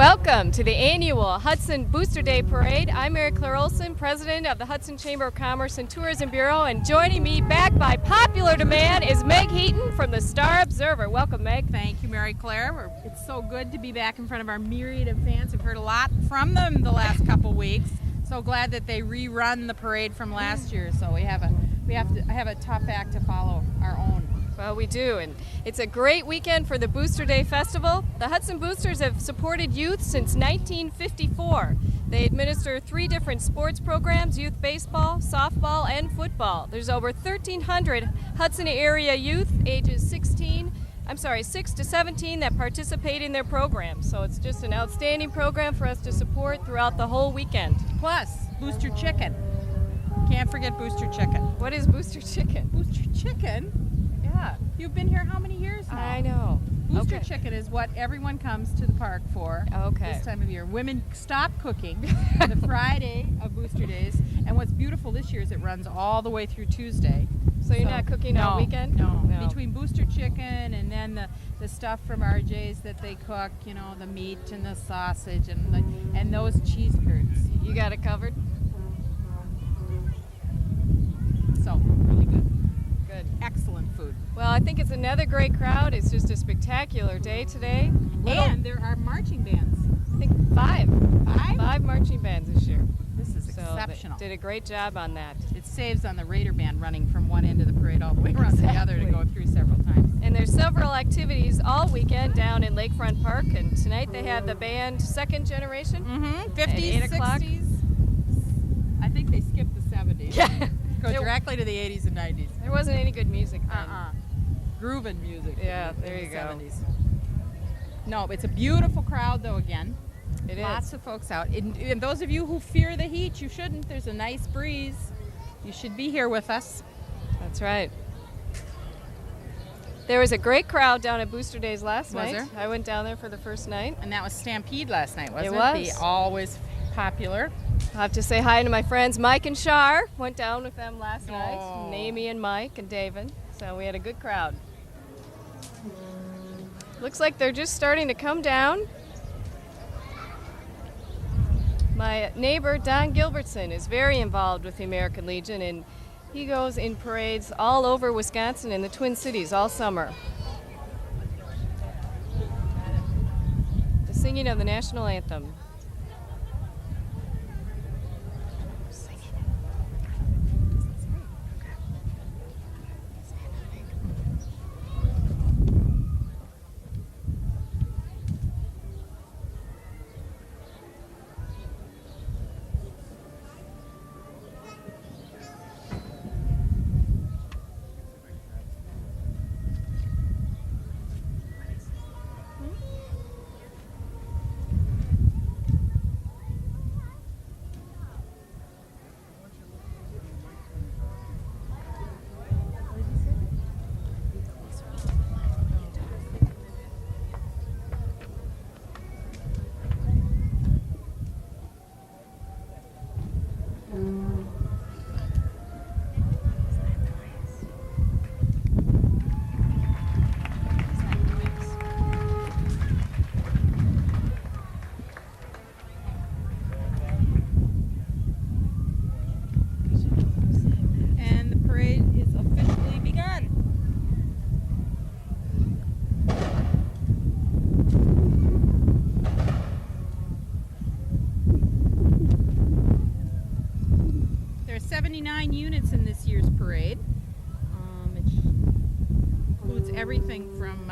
Welcome to the annual Hudson Booster Day Parade. I'm Mary Claire Olson, President of the Hudson Chamber of Commerce and Tourism Bureau, and joining me back by popular demand is Meg Heaton from the Star Observer. Welcome, Meg. Thank you, Mary Claire. It's so good to be back in front of our myriad of fans. We've heard a lot from them the last couple weeks. So glad that they rerun the parade from last year. So I have a tough act to follow, our own. Well, we do, and it's a great weekend for the Booster Day Festival. The Hudson Boosters have supported youth since 1954. They administer 3 different sports programs: youth baseball, softball, and football. There's over 1,300 Hudson area youth ages 6 to 17 that participate in their program. So it's just an outstanding program for us to support throughout the whole weekend. Plus, Booster Chicken. Can't forget Booster Chicken. What is Booster Chicken? Booster Chicken? Yeah. You've been here how many years now? I know. Booster Chicken is what everyone comes to the park for this time of year. Women stop cooking the Friday of Booster Days, and what's beautiful this year is it runs all the way through Tuesday. So you're not cooking all weekend? No. Between Booster Chicken and then the stuff from RJ's that they cook, you know, the meat and the sausage and those cheese curds. You got it covered? So, really good. Good. Excellent food. Well, I think it's another great crowd. It's just a spectacular day today. And there are marching bands. I think 5. 5? 5 marching bands this year. This is exceptional. They did a great job on that. It saves on the Raider band running from one end of the parade all the way around to the other to go through several times. And there's several activities all weekend down in Lakefront Park. And tonight they have the band Second Generation. 50s, at 8 o'clock. 60s. I think they skipped the 70s. Yeah. Go directly to the 80s and 90s. There wasn't any good music then. Groovin' music. Yeah, there you the go. 70s. No, it's a beautiful crowd though again. It is. Lots of folks out. And those of you who fear the heat, you shouldn't. There's a nice breeze. You should be here with us. That's right. There was a great crowd down at Booster Days last night. Was there? I went down there for the first night. And that was Stampede last night, wasn't it? It was. The always popular. I'll have to say hi to my friends Mike and Shar. Went down with them last night. And Amy and Mike and David. So we had a good crowd. Looks like they're just starting to come down. My neighbor Don Gilbertson is very involved with the American Legion, and he goes in parades all over Wisconsin and the Twin Cities all summer. The singing of the national anthem. There are 79 units in this year's parade. It includes everything from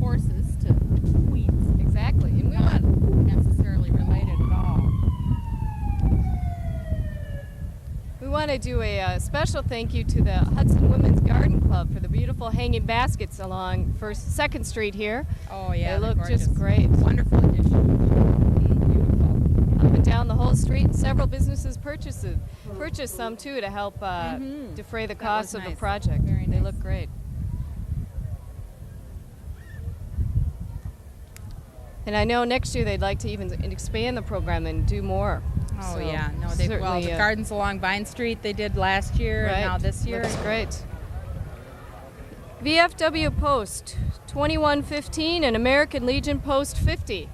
horses to queens. Exactly. And we Not necessarily related at all. We want to do a special thank you to the Hudson Women's Garden Club for the beautiful hanging baskets along 2nd Street here. Oh yeah, they look gorgeous. just great. Wonderful addition. Beautiful. Up and down the whole street, and several businesses purchased some too to help defray the cost of the project. Very They nice. look great. And I know next year they'd like to even expand the program and do more. Oh So yeah, no, certainly, the gardens along Vine Street they did last year, right. and now this year. Looks great. VFW Post 2115 and American Legion Post 50.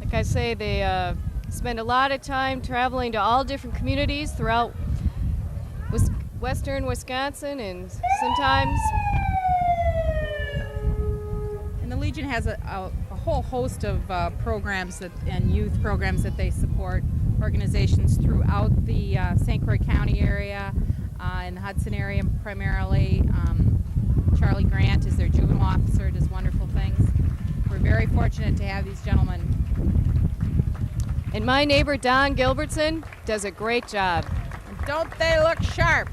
Like I say, they spend a lot of time traveling to all different communities throughout western Wisconsin, and sometimes. And the Legion has a whole host of programs and youth programs that they support, organizations throughout the St. Croix County area, in the Hudson area primarily. Charlie Grant is their juvenile officer, does wonderful things. We're very fortunate to have these gentlemen. And my neighbor Don Gilbertson does a great job. And don't they look sharp?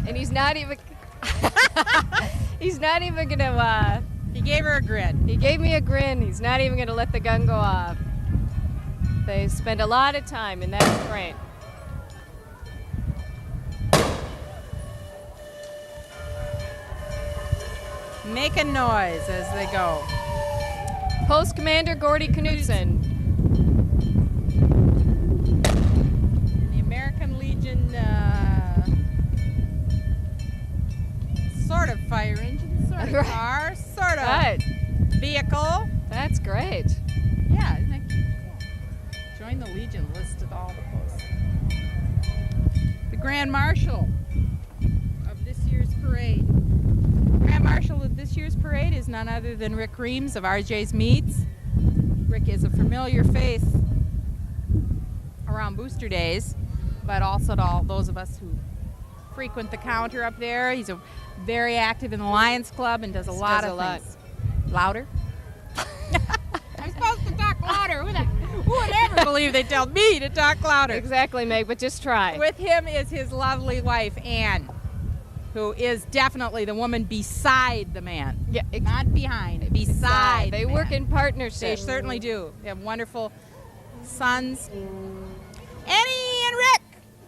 And he's not even gonna He gave her a grin. He gave me a grin. He's not even gonna let the gun go off. They spend a lot of time, and that's great. Making noise as they go. Post Commander Gordy Knudsen. The American Legion sort of fire engine, sort of car, sort of vehicle. That's great. Yeah, isn't that cool? Join the Legion, listed all the posts. The Grand Marshal of this year's parade. Grand Marshal of this year's parade is none other than Rick Reams of RJ's Meats. Rick is a familiar face around Booster Days, but also to all those of us who frequent the counter up there. He's very active in the Lions Club and does a lot of things. Louder? I'm supposed to talk louder. Who would ever believe they tell me to talk louder? Exactly, Meg, but just try. With him is his lovely wife, Ann, who is definitely the woman beside the man. Yeah, not behind, beside. They work in partnership. They certainly do. They have wonderful sons. Annie and Rick!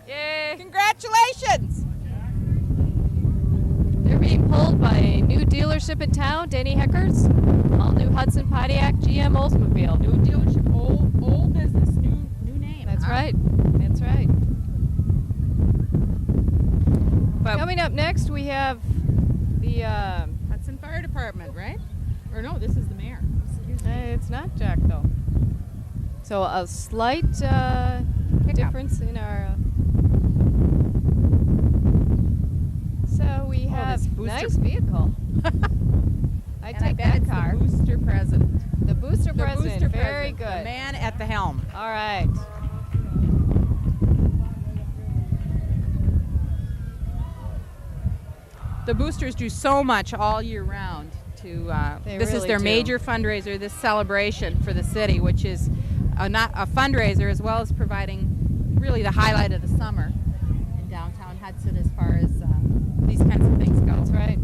Yay! Congratulations! They're being pulled by a new dealership in town, Denny Hecker's. All new Hudson Pontiac GM Oldsmobile. New dealership, old business, new name. That's right. That's right. But coming up next, we have the Hudson Fire Department, right? Or no, this is the mayor. It's not Jack, though. So a slight difference in our. So we have nice vehicle. I take that car. The booster president. The booster president. Booster Very president, good. The man at the helm. All right. The boosters do so much all year round. This is their major fundraiser, this celebration for the city, which is not a fundraiser as well as providing really the highlight of the summer in downtown Hudson as far as these kinds of things go. That's right.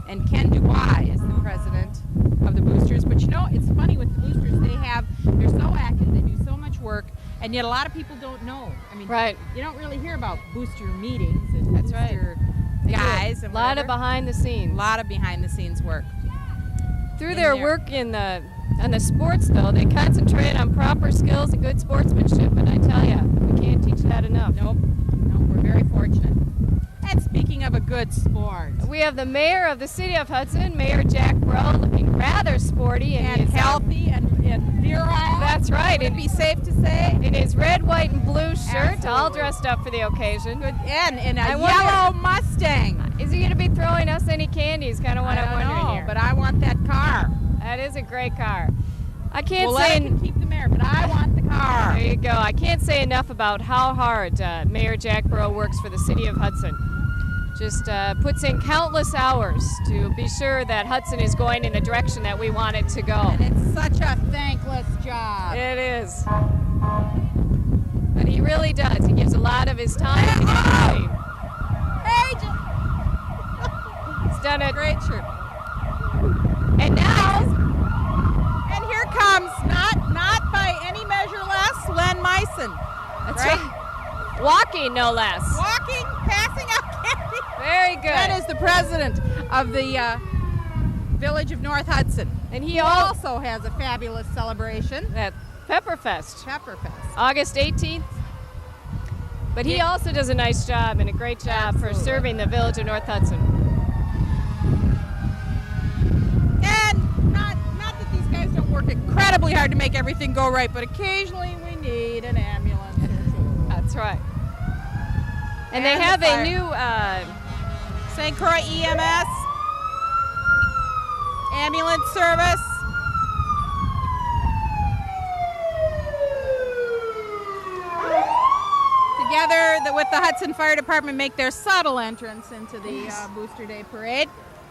And Ken Dubois is the president of the boosters. But you know, it's funny with the boosters, they're so active, they do so much work, and yet a lot of people don't know. I mean, you don't really hear about booster meetings and booster guys. A lot of behind the scenes. A lot of behind the scenes work. Through their work on the sports, though, they concentrate on proper skills and good sportsmanship. And I tell you, we can't teach that enough. Nope. We're very fortunate. And speaking of a good sport, we have the mayor of the city of Hudson, Mayor Jack Breaux, looking rather sporty and healthy and virile. That's right. It'd be safe to say. In his red, white, and blue shirt, all dressed up for the occasion. Good. And in a yellow Mustang. Is he going to be throwing us any candies? Kind of what I'm wondering here. But I want that car. That is a great car. I can't we'll say. Let him keep the mayor, but I want the car. There you go. I can't say enough about how hard Mayor Jack Breaux works for the city of Hudson. Just puts in countless hours to be sure that Hudson is going in the direction that we want it to go. And it's such a thankless job. It is. But he really does. He gives a lot of his time to energy. He's done a great shirt. And now, and here comes, not by any measure less, Len Meissen. That's right. Walking, no less. Walking, passing out candy. Very good. Len is the president of the Village of North Hudson. And he also has a fabulous celebration. Pepperfest, Pepperfest. August 18th. But he also does a nice job and a great job for serving the village of North Hudson. And not that these guys don't work incredibly hard to make everything go right, but occasionally we need an ambulance or two. That's right. And they have a new St. Croix EMS ambulance service. Together with the Hudson Fire Department make their subtle entrance into the Booster Day Parade.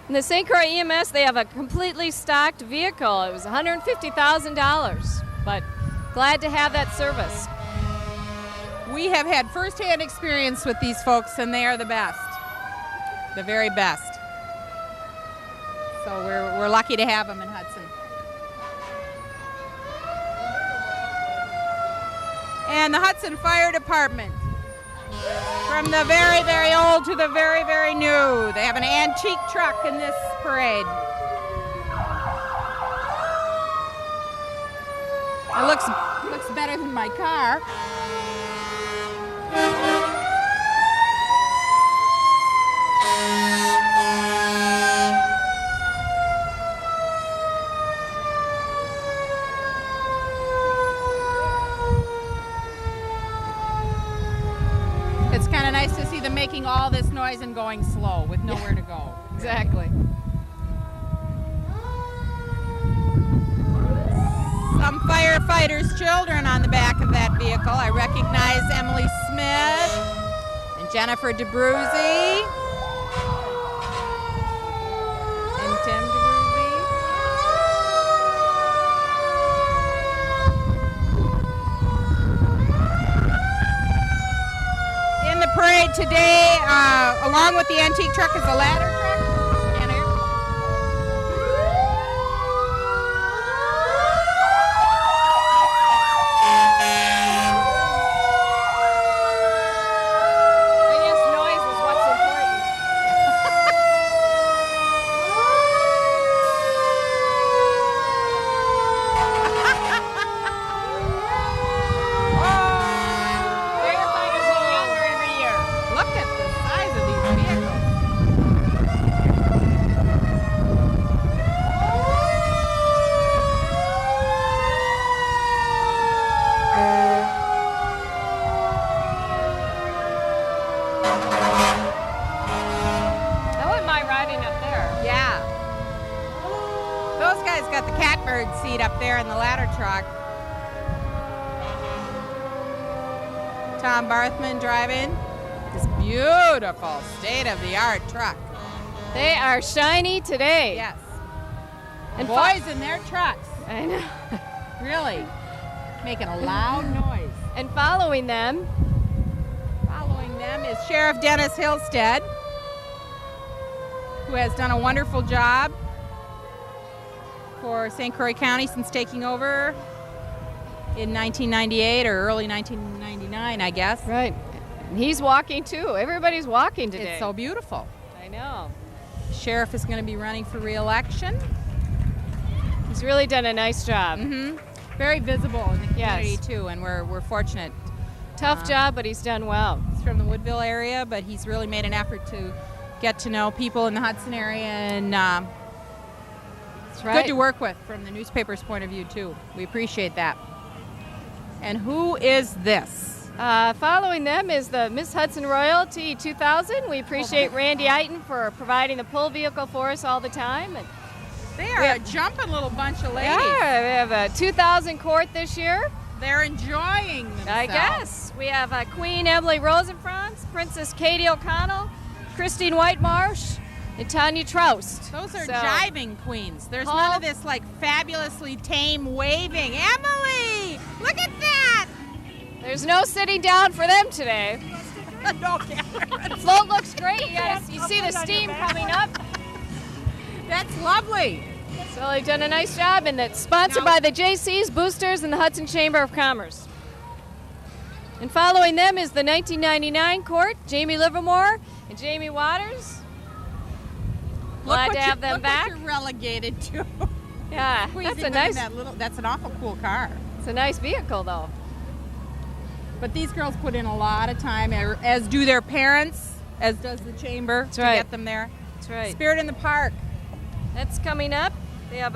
in the St. Croix EMS. They have a completely stocked vehicle. It was $150,000, but glad to have that service. We have had firsthand experience with these folks, and they are the best, the very best. So we're lucky to have them in Hudson. And the Hudson Fire Department, from the very, very old to the very, very new. They have an antique truck in this parade. It looks better than my car. It's kind of nice to see them making all this noise and going slow with nowhere to go. Exactly. Some firefighters' children on the back of that vehicle. I recognize Emily Smith and Jennifer DeBruzzi and Tim DeBruzzi. In the parade today, along with the antique truck, is a ladder truck. Seat up there in the ladder truck. Tom Barthman driving this beautiful state-of-the-art truck. They are shiny today. Yes. And boys in their trucks. I know. Really making a loud noise. And following them is Sheriff Dennis Hillstead, who has done a wonderful job for St. Croix County since taking over in 1998 or early 1999, I guess. Right. And he's walking too. Everybody's walking today. It's so beautiful. I know. Sheriff is going to be running for re-election. He's really done a nice job. Mm-hmm. Very visible in the community, yes, too, and we're fortunate. Tough job, but he's done well. He's from the Woodville area, but he's really made an effort to get to know people in the Hudson area, and that's right. Good to work with from the newspaper's point of view, too. We appreciate that. And who is this? Following them is the Miss Hudson Royalty 2000. We appreciate Randy Eiton for providing the pull vehicle for us all the time. And they are a jumping little bunch of ladies. Yeah, we have a 2000 court this year. They're enjoying themselves. I guess. We have Queen Emily Rosenfranz, Princess Katie O'Connell, Christine Whitemarsh, and Tanya Troust. Those are jiving queens. There's none of this like fabulously tame waving. Emily, look at that! There's no sitting down for them today. No camera. The float looks great. You see the steam coming up. That's lovely. So they've done a nice job, and that's sponsored by the JC's, Boosters, and the Hudson Chamber of Commerce. And following them is the 1999 court, Jamie Livermore and Jamie Waters. Glad to have them back. Look what you're relegated to. Yeah, that's a nice. That's an awful cool car. It's a nice vehicle, though. But these girls put in a lot of time, as do their parents, as does the chamber, to get them there. That's right. Spirit in the Park. That's coming up. They have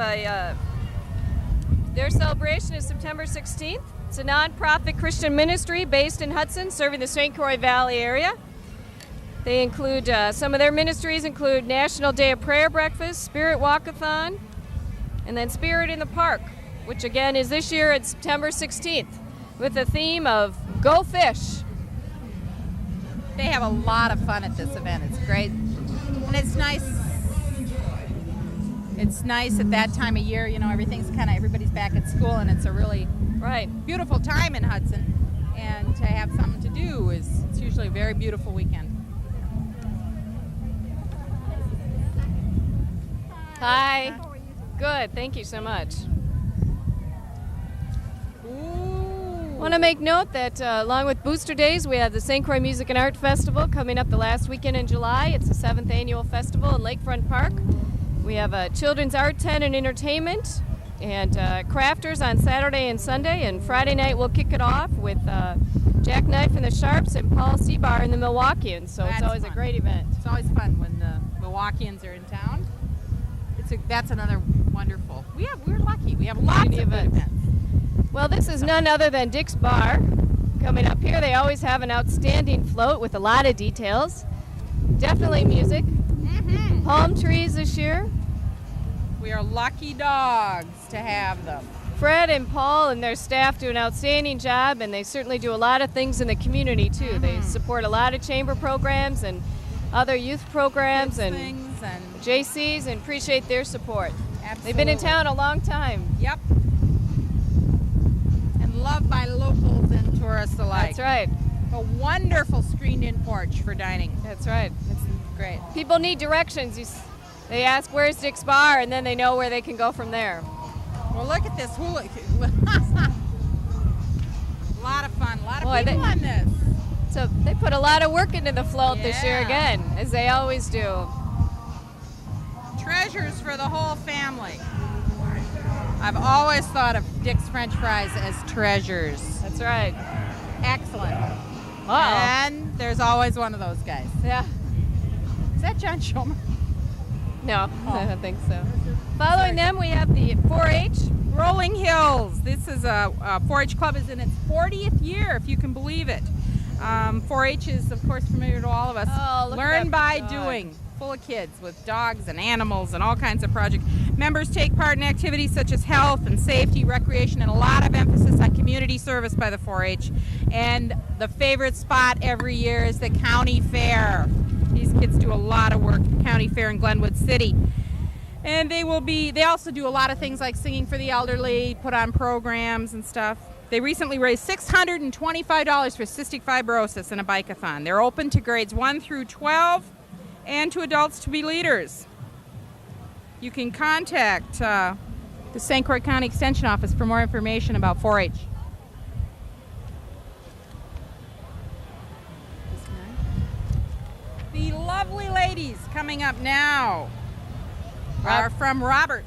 their celebration is September 16th. It's a nonprofit Christian ministry based in Hudson, serving the St. Croix Valley area. They include, some of their ministries include National Day of Prayer Breakfast, Spirit Walkathon, and then Spirit in the Park, which again is this year at September 16th, with the theme of Go Fish. They have a lot of fun at this event. It's great. And it's nice. It's nice at that time of year, you know, everybody's back at school, and it's a really beautiful time in Hudson. And to have something to do it's usually a very beautiful weekend. Hi. Good. Thank you so much. I want to make note that along with Booster Days, we have the St. Croix Music and Art Festival coming up the last weekend in July. It's the 7th annual festival in Lakefront Park. We have a children's art tent and entertainment, and crafters on Saturday and Sunday. And Friday night we'll kick it off with Jackknife and the Sharps and Paul Seabar and the Milwaukeeans. So it's always a great event. It's always fun when the Milwaukeans are in town. That's another wonderful. We're lucky. We have lots of good events. Well, this is none other than Dick's Bar. Coming up here, they always have an outstanding float with a lot of details. Definitely music. Mm-hmm. Palm trees this year. We are lucky dogs to have them. Fred and Paul and their staff do an outstanding job, and they certainly do a lot of things in the community, too. Mm-hmm. They support a lot of chamber programs and other youth programs and JCs, and appreciate their support. Absolutely. They've been in town a long time. Yep. And loved by locals and tourists alike. That's right. A wonderful screened-in porch for dining. That's right. It's great. People need directions. They ask, where's Dick's Bar? And then they know where they can go from there. Well, look at this hula. A lot of fun. A lot of people on this. So they put a lot of work into the float this year again, as they always do. Treasures for the whole family. I've always thought of Dick's French fries as treasures. That's right. Excellent. Uh-oh. And there's always one of those guys. Yeah. Is that John Schomer? No, I don't think so. Following them, we have the 4-H. Rolling Hills. This is a 4-H club is in its 40th year, if you can believe it. 4-H is, of course, familiar to all of us. Oh, look Learn at that by dog. doing. Full of kids with dogs and animals and all kinds of projects. Members take part in activities such as health and safety, recreation, and a lot of emphasis on community service by the 4-H. And the favorite spot every year is the county fair. These kids do a lot of work at the county fair in Glenwood City. And they also do a lot of things like singing for the elderly, put on programs and stuff. They recently raised $625 for cystic fibrosis in a bike-a-thon. They're open to grades 1 through 12 and to adults to be leaders. You can contact the St. Croix County Extension Office for more information about 4-H. The lovely ladies coming up now are from Roberts.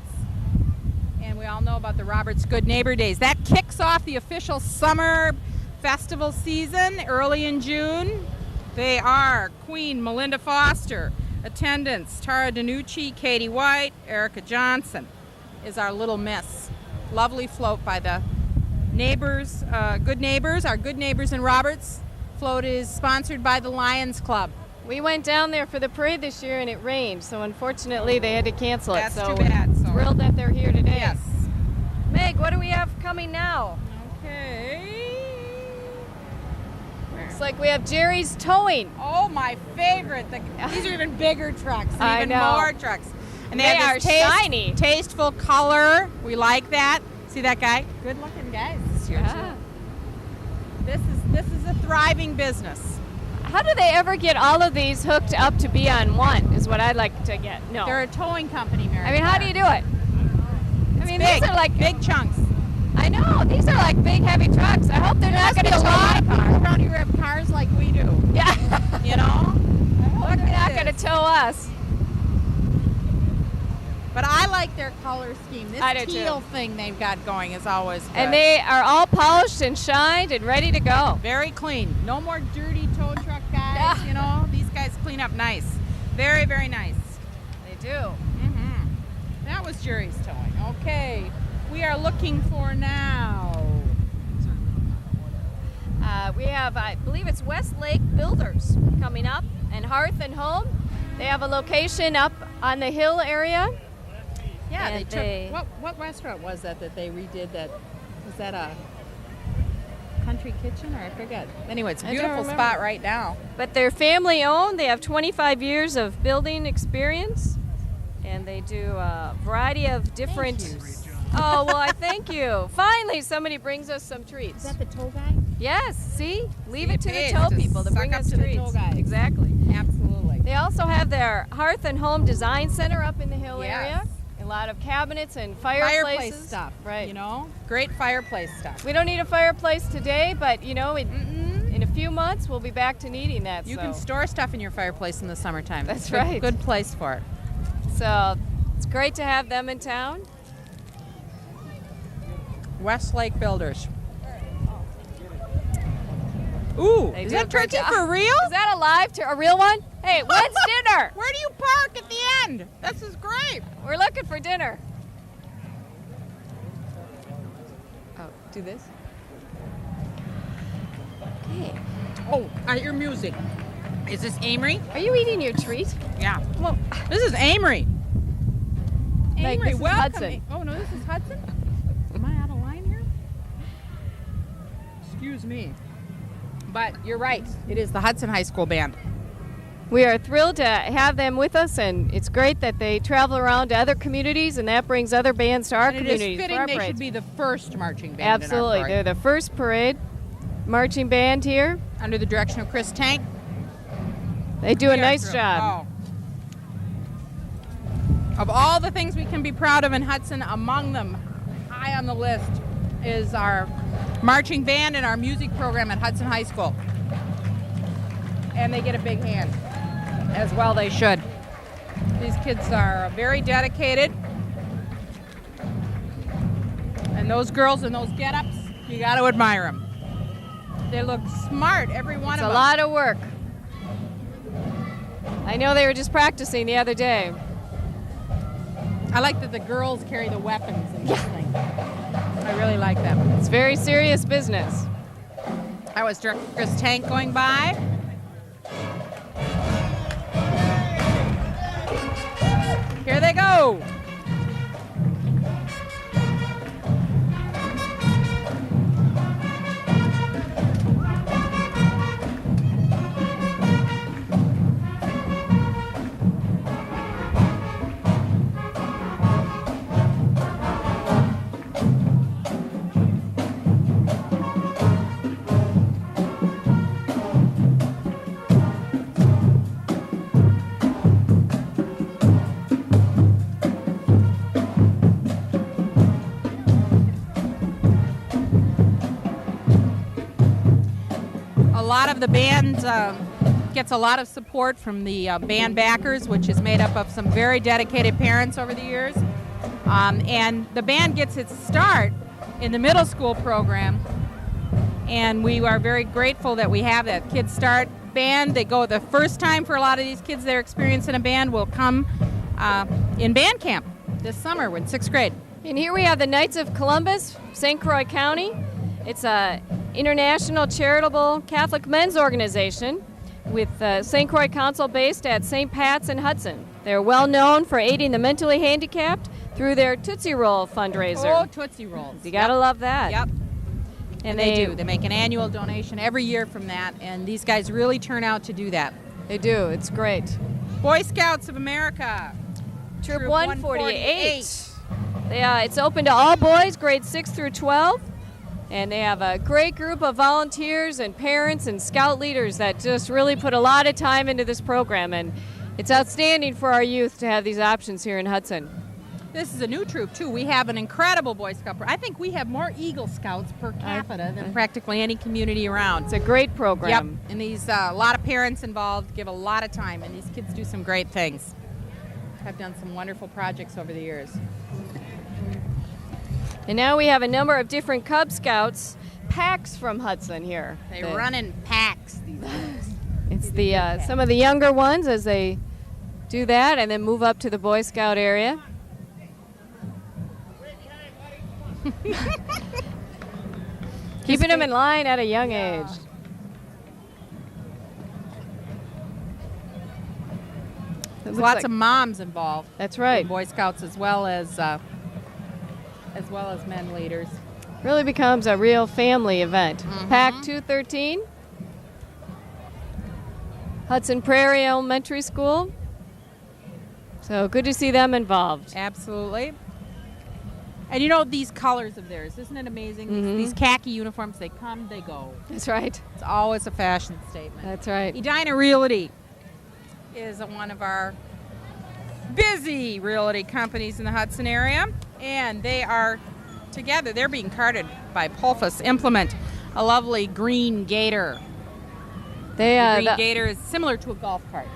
And we all know about the Roberts Good Neighbor Days. That kicks off the official summer festival season early in June. They are Queen Melinda Foster, attendants Tara Danucci, Katie White, Erica Johnson is our little miss. Lovely float by the neighbors, Good Neighbors, our Good Neighbors in Roberts. Float is sponsored by the Lions Club. We went down there for the parade this year and it rained, so unfortunately they had to cancel it. That's so too bad. We're thrilled that they're here today. Yes. Meg, what do we have coming now? Okay. Looks like we have Jerry's Towing. Oh, my favorite. These are even bigger trucks. I Even know. more trucks. And They have are this shiny. Tasteful color. We like that. See that guy? Good looking guy. Yeah. This is a thriving business. How do they ever get all of these hooked up to be on one, is what I'd like to get. No. They're a towing company, Mary. I mean, how do you do it? I mean, big, these are like big chunks. I know, these are like big, heavy trucks. I hope they're not going to tow my car. Around here have cars like we do. Yeah. You know? I hope they're not going to tow us. But I like their color scheme. This I do teal too. thing they've got going is always good. And they are all polished and shined and ready to go. Very clean. No more dirty tow truck guys, Yeah. you know. These guys clean up nice. Very, very nice. They do. That was Jerry's towing. Okay. We are looking for now. We have, I believe it's Westlake Builders coming up, and Hearth and Home. They have a location up on the hill area. Yeah, And they took what restaurant was that they redid that? Was that a country kitchen or I forget? Anyway, it's a I don't beautiful remember. spot right now. But they're family owned. They have 25 years of building experience, and they do a variety of different. Thank you. Oh, well, I thank you. Finally, somebody brings us some Is treats. that the tow guy? Yes, see? Leave See, it to it the pays tow to people to suck bring up us to the treats. tow guys. Exactly. Absolutely. They also have their Hearth and Home Design Center up in the hill Yes. area. A lot of cabinets and Fireplace fireplaces. stuff. Right. You know? Great fireplace stuff. We don't need a fireplace today, but you know, in a few months we'll be back to needing that. You so. can store stuff in your fireplace in the summertime. That's It's a right. Good place for it. So it's great to have them in town. Westlake Builders. Ooh, They is do a that great turkey job. for real? Is that a real one? Hey, when's dinner? Where do you park at the end? This is great. We're looking for dinner. Oh, do this. Okay. Oh, I hear music. Is this Amory? Are you eating your treat? Yeah. Well, this is Amory. Like, Amory, this is welcome. Hudson. Oh, no, this is Hudson? Am I out of line here? Excuse me. But you're right. It is the Hudson High School Band. We are thrilled to have them with us, and it's great that they travel around to other communities, and that brings other bands to our And it is communities. fitting for our they should parades. be the first marching band Absolutely. in our They're parade. the first parade marching band here. Under the direction of Chris Tank. They do a We are nice thrilled. job. Oh. Of all the things we can be proud of in Hudson, among them, high on the list, is our marching band and our music program at Hudson High School. And they get a big hand, as well they should. These kids are very dedicated. And those girls in those get-ups, you got to admire them. They look smart, every one It's of a them. lot of work. I know they were just practicing the other day. I like that the girls carry the weapons in this thing. I really like that. It's very serious business. That was Director Chris Tank going by. Here they go. A lot of the band gets a lot of support from the band backers, which is made up of some very dedicated parents over the years. And the band gets its start in the middle school program, and we are very grateful that we have that. Kids start band. They go the first time for a lot of these kids that are experiencing a band will come in band camp this summer in 6th grade. And here we have the Knights of Columbus, St. Croix County. It's a international charitable Catholic men's organization with St. Croix Council based at St. Pat's in Hudson. They're well known for aiding the mentally handicapped through their Tootsie Roll fundraiser. Oh, Tootsie Rolls. You gotta love that. Yep. And They do. They make an annual donation every year from that, and these guys really turn out to do that. They do. It's great. Boy Scouts of America. Troop 148. It's open to all boys, grades 6 through 12. And they have a great group of volunteers and parents and scout leaders that just really put a lot of time into this program. And it's outstanding for our youth to have these options here in Hudson. This is a new troop, too. We have an incredible Boy Scout. I think we have more Eagle Scouts per capita than practically any community around. It's a great program. Yep. And these a lot of parents involved give a lot of time, and these kids do some great things. have done some wonderful projects over the years. And now we have a number of different Cub Scouts packs from Hudson here. They run in packs, these days. It's the some of the younger ones as they do that and then move up to the Boy Scout area. Keeping them in line at a young age. There's lots of moms involved. That's right. In Boy Scouts as well as men leaders. Really becomes a real family event. Pack 213, Hudson Prairie Elementary School. So good to see them involved. Absolutely. And you know these colors of theirs, isn't it amazing? These khaki uniforms, they come, they go. That's right. It's always a fashion statement. That's right. Edina Realty is one of our busy realty companies in the Hudson area, and they are together. They're being carted by Pulfus Implement, a lovely green gator. The green gator is similar to a golf cart.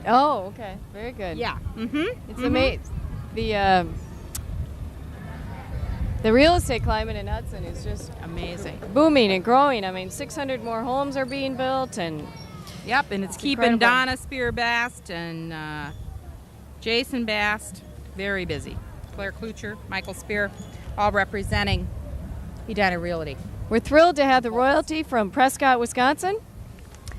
Oh, okay. Very good. Yeah. It's amazing. The real estate climate in Hudson is just amazing, booming and growing. I mean, 600 more homes are being built, and and it's keeping incredible. Donna Spear-Bast and Jason Bast very busy. Claire Klucher, Michael Spear, all representing Edina Realty. We're thrilled to have the royalty from Prescott, Wisconsin.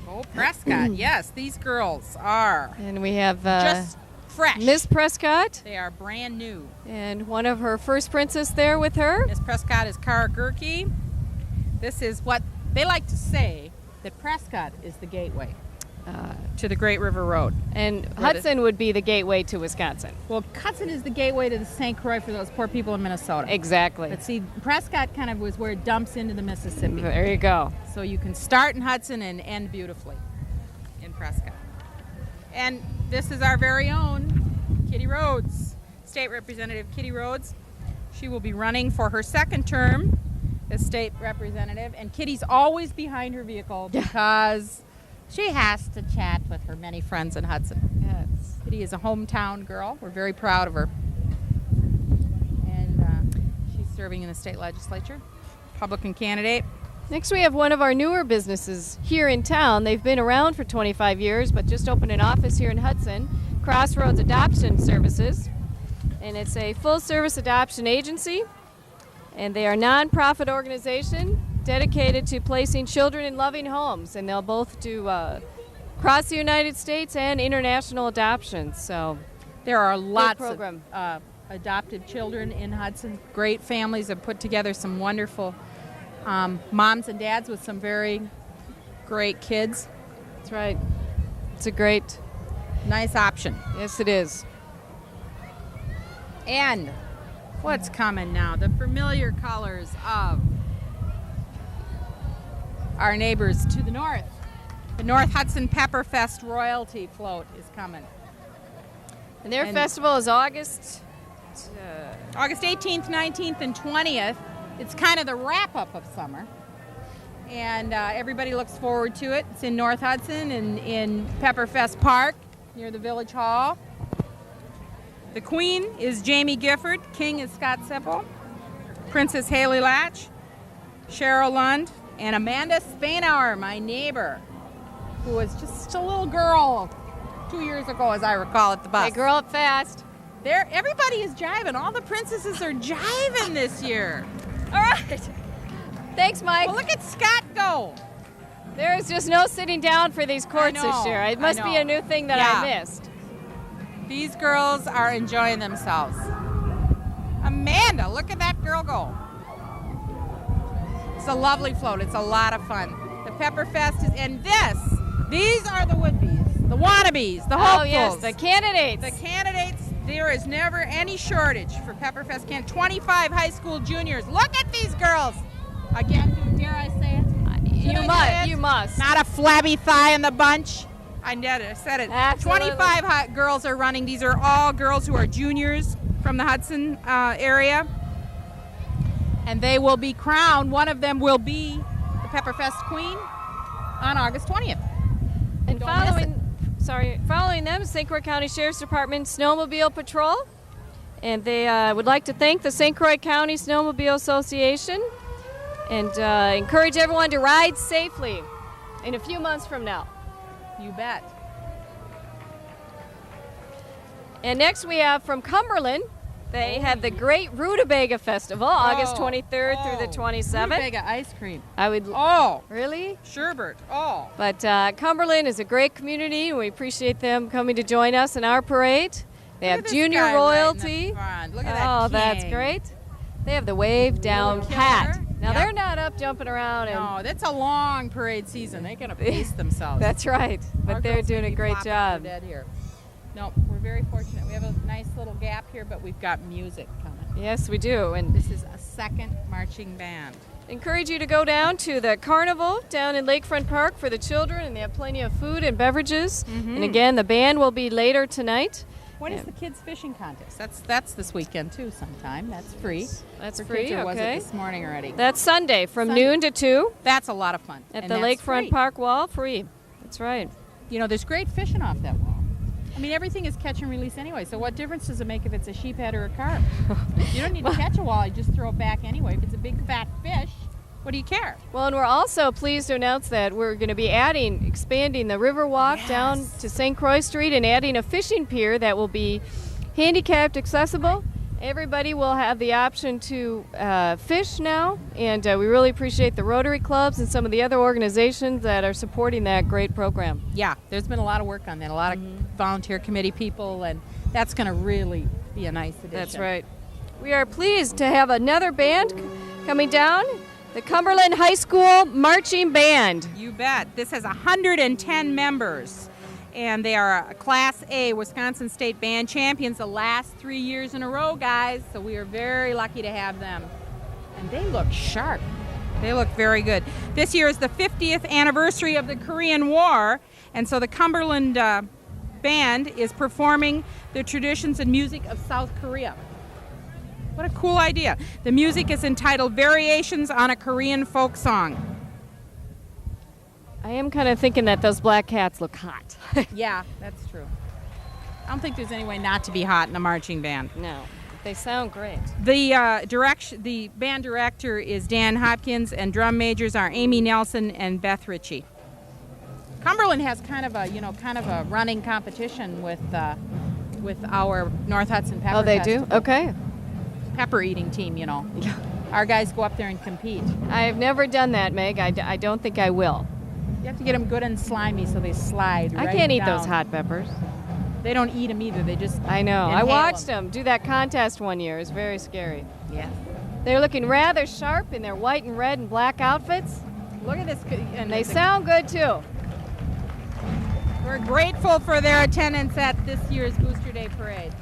Oh, Prescott, yes, these girls are. And we have just fresh. Miss Prescott. They are brand new. And one of her first princes there with her. Miss Prescott is Cara Gerke. This is what they like to say, that Prescott is the gateway to the Great River Road. And Hudson would be the gateway to Wisconsin. Well, Hudson is the gateway to the St. Croix for those poor people in Minnesota. Exactly. But see, Prescott kind of was where it dumps into the Mississippi. There you go. So you can start in Hudson and end beautifully in Prescott. And this is our very own Kitty Rhodes, State Representative Kitty Rhodes. She will be running for her second term as state representative, and Kitty's always behind her vehicle because she has to chat with her many friends in Hudson. Yes. Kitty is a hometown girl. We're very proud of her. And she's serving in the state legislature, Republican candidate. Next we have one of our newer businesses here in town. They've been around for 25 years, but just opened an office here in Hudson, Crossroads Adoption Services. And it's a full-service adoption agency, and they are a nonprofit organization dedicated to placing children in loving homes, and they'll both do across the United States and international adoptions. So there are lots of adopted children in Hudson. Great families have put together some wonderful moms and dads with some very great kids. That's right. It's a great, nice option. Yes, it is. And what's coming now? The familiar colors of our neighbors to the north. The North Hudson Pepperfest Royalty Float is coming. And their festival is August 18th, 19th, and 20th. It's kind of the wrap-up of summer. And everybody looks forward to it. It's in North Hudson and in Pepperfest Park near the Village Hall. The Queen is Jamie Gifford. King is Scott Sipple. Princess Haley Latch, Cheryl Lund, and Amanda Spanauer, my neighbor, who was just a little girl 2 years ago, as I recall, at the bus. They grow up fast. Everybody is jiving. All the princesses are jiving this year. All right. Thanks, Mike. Well, look at Scott go. There is just no sitting down for these courts this year. It must be a new thing that I missed. These girls are enjoying themselves. Amanda, look at that girl go. It's a lovely float. It's a lot of fun. The Pepperfest is, and these are the would-be's, the wannabes, the hopefuls. Oh, yes, the candidates. The candidates, there is never any shortage for Pepperfest. 25 high school juniors. Look at these girls. Again, dare I say it? You must. Not a flabby thigh in the bunch. I said it. Absolutely. 25 girls are running. These are all girls who are juniors from the Hudson area. And they will be crowned. One of them will be the Pepperfest Queen on August 20th. And following Following them, St. Croix County Sheriff's Department Snowmobile Patrol. And they would like to thank the St. Croix County Snowmobile Association and encourage everyone to ride safely in a few months from now. You bet. And next we have from Cumberland, they have the Great Rutabaga Festival, August 23rd through the 27th. Rutabaga ice cream. Really? Sherbet. But Cumberland is a great community, and we appreciate them coming to join us in our parade. They have junior royalty. Look at that king. That's great. They have the wave down hat. Now they're not up jumping around. No, that's a long parade season. They're gonna pace themselves. That's right. But they're doing a great job. Dead here. No, we're very fortunate. We have a nice little gap here, but we've got music coming. Yes, we do. And this is a second marching band. Encourage you to go down to the carnival down in Lakefront Park for the children, and they have plenty of food and beverages. Mm-hmm. And again, the band will be later tonight. When is the kids fishing contest? That's this weekend too sometime. That's free. That's for free, kids, or okay. was it this morning already? That's Sunday from noon to 2. That's a lot of fun. At the Lakefront Park wall, free. That's right. You know, there's great fishing off that wall. I mean, everything is catch and release anyway, so what difference does it make if it's a sheephead or a carp? You don't need to catch a walleye, just throw it back anyway. If it's a big fat fish, what do you care? Well, and we're also pleased to announce that we're going to be expanding the river walk down to St. Croix Street and adding a fishing pier that will be handicapped accessible. Everybody will have the option to fish now, and we really appreciate the Rotary Clubs and some of the other organizations that are supporting that great program. Yeah, there's been a lot of work on that, a lot of volunteer committee people, and that's going to really be a nice addition. That's right. We are pleased to have another band coming down, the Cumberland High School Marching Band. You bet. This has 110 members. And they are a Class A Wisconsin State Band champions the last 3 years in a row, guys. So we are very lucky to have them. And they look sharp. They look very good. This year is the 50th anniversary of the Korean War. And so the Cumberland Band is performing the traditions and music of South Korea. What a cool idea. The music is entitled Variations on a Korean Folk Song. I am kind of thinking that those black cats look hot. Yeah, that's true. I don't think there's any way not to be hot in a marching band. No, they sound great. The band director is Dan Hopkins, and drum majors are Amy Nelson and Beth Ritchie. Cumberland has kind of a running competition with our North Hudson Pepper. Oh, they Festival. do? Okay. Pepper eating team, you know. Our guys go up there and compete. I've never done that, Meg. I don't think I will. You have to get them good and slimy so they slide right I can't eat down. those hot peppers. They don't eat them either. They just I know. I inhale watched them do that contest one year. It was very scary. Yeah. They're looking rather sharp in their white and red and black outfits. Look at this. And They sound good, too. We're grateful for their attendance at this year's Booster Day Parade.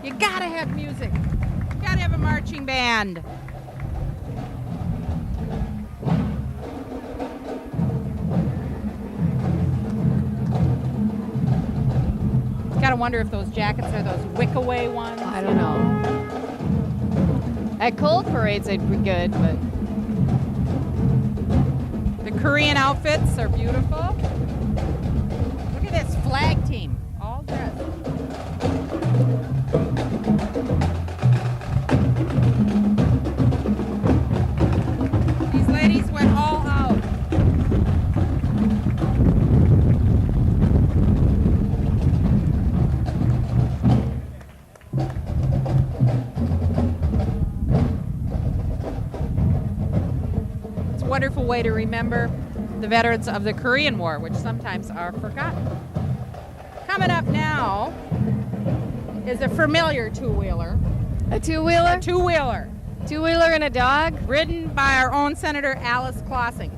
You gotta have music. You gotta have a marching band. Gotta wonder if those jackets are those wick-away ones. I don't know. At cold parades, they'd be good, but The Korean outfits are beautiful. Look at this flag team, all dressed. These ladies went all out. It's a wonderful way to remember the veterans of the Korean War, which sometimes are forgotten. Coming up now is a familiar two-wheeler. a two-wheeler? A two-wheeler. Two-wheeler and a dog? Ridden by our own Senator Alice Klossing.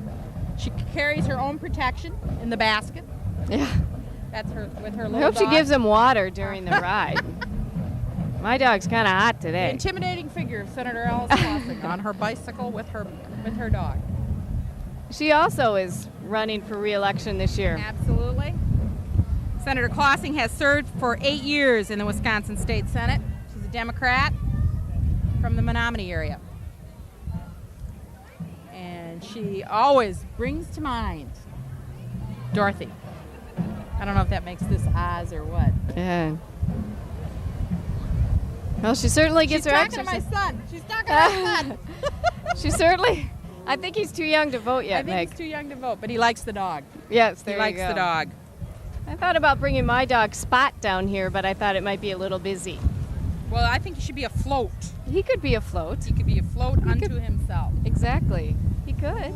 She carries her own protection in the basket. Yeah. That's her with her I little hope she dog. gives him water during the ride. My dog's kind of hot The today. intimidating figure of Senator Alice Klossing on her bicycle with her dog. She also is running for re-election this year. Absolutely. Senator Klossing has served for 8 years in the Wisconsin State Senate. She's a Democrat from the Menominee area. And she always brings to mind Dorothy. I don't know if that makes this Oz or what. Yeah. Well, she certainly gets She's her talking exercise. to my son. She's talking to my son. She certainly. I think he's too young to vote yet, I think Meg. he's too young to vote, but he likes the dog. Yes, there He likes you go. the dog. I thought about bringing my dog Spot down here, but I thought it might be a little busy. Well, I think he should be afloat. He could be afloat. He could be afloat unto could- himself. Exactly. He could.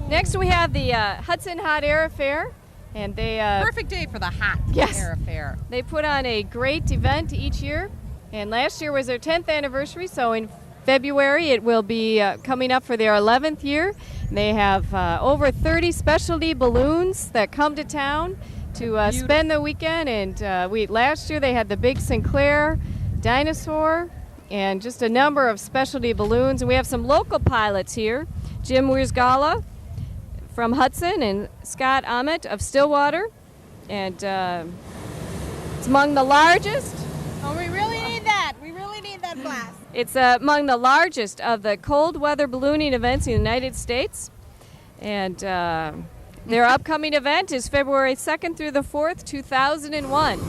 Next, we have the Hudson Hot Air Affair, and they Perfect day for the hot Yes. air affair. they put on a great event each year. And last year was their 10th anniversary, so in February it will be coming up for their 11th year. They have over 30 specialty balloons that come to town to spend the weekend. And last year they had the big Sinclair dinosaur and just a number of specialty balloons. And we have some local pilots here, Jim Wiersgala from Hudson and Scott Ahmet of Stillwater. And it's among the largest. Oh, we really need that. We really need that blast. It's among the largest of the cold weather ballooning events in the United States. And their upcoming event is February 2nd through the 4th, 2001.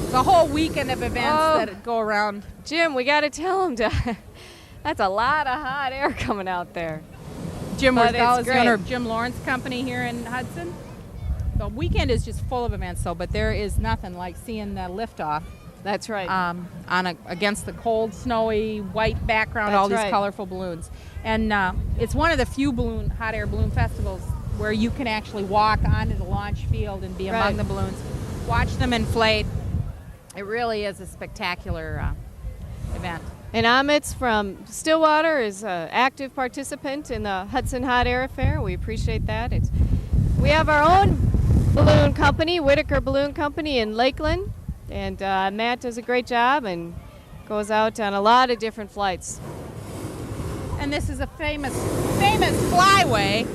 It's a whole weekend of events that go around. Jim, we got to tell them to. That's a lot of hot air coming out there. Jim But Wiersgala it's is the great. owner of Jim Lawrence Company here in Hudson. The weekend is just full of events, but there is nothing like seeing the liftoff That's right. against the cold, snowy, white background, That's all these right. colorful balloons. And it's one of the few hot air balloon festivals where you can actually walk onto the launch field and be among Right. the balloons, watch them inflate. It really is a spectacular event. And Amit's from Stillwater is an active participant in the Hudson Hot Air Affair. We appreciate that. We have our own balloon company, Whitaker Balloon Company in Lakeland, and Matt does a great job and goes out on a lot of different flights. And this is a famous flyway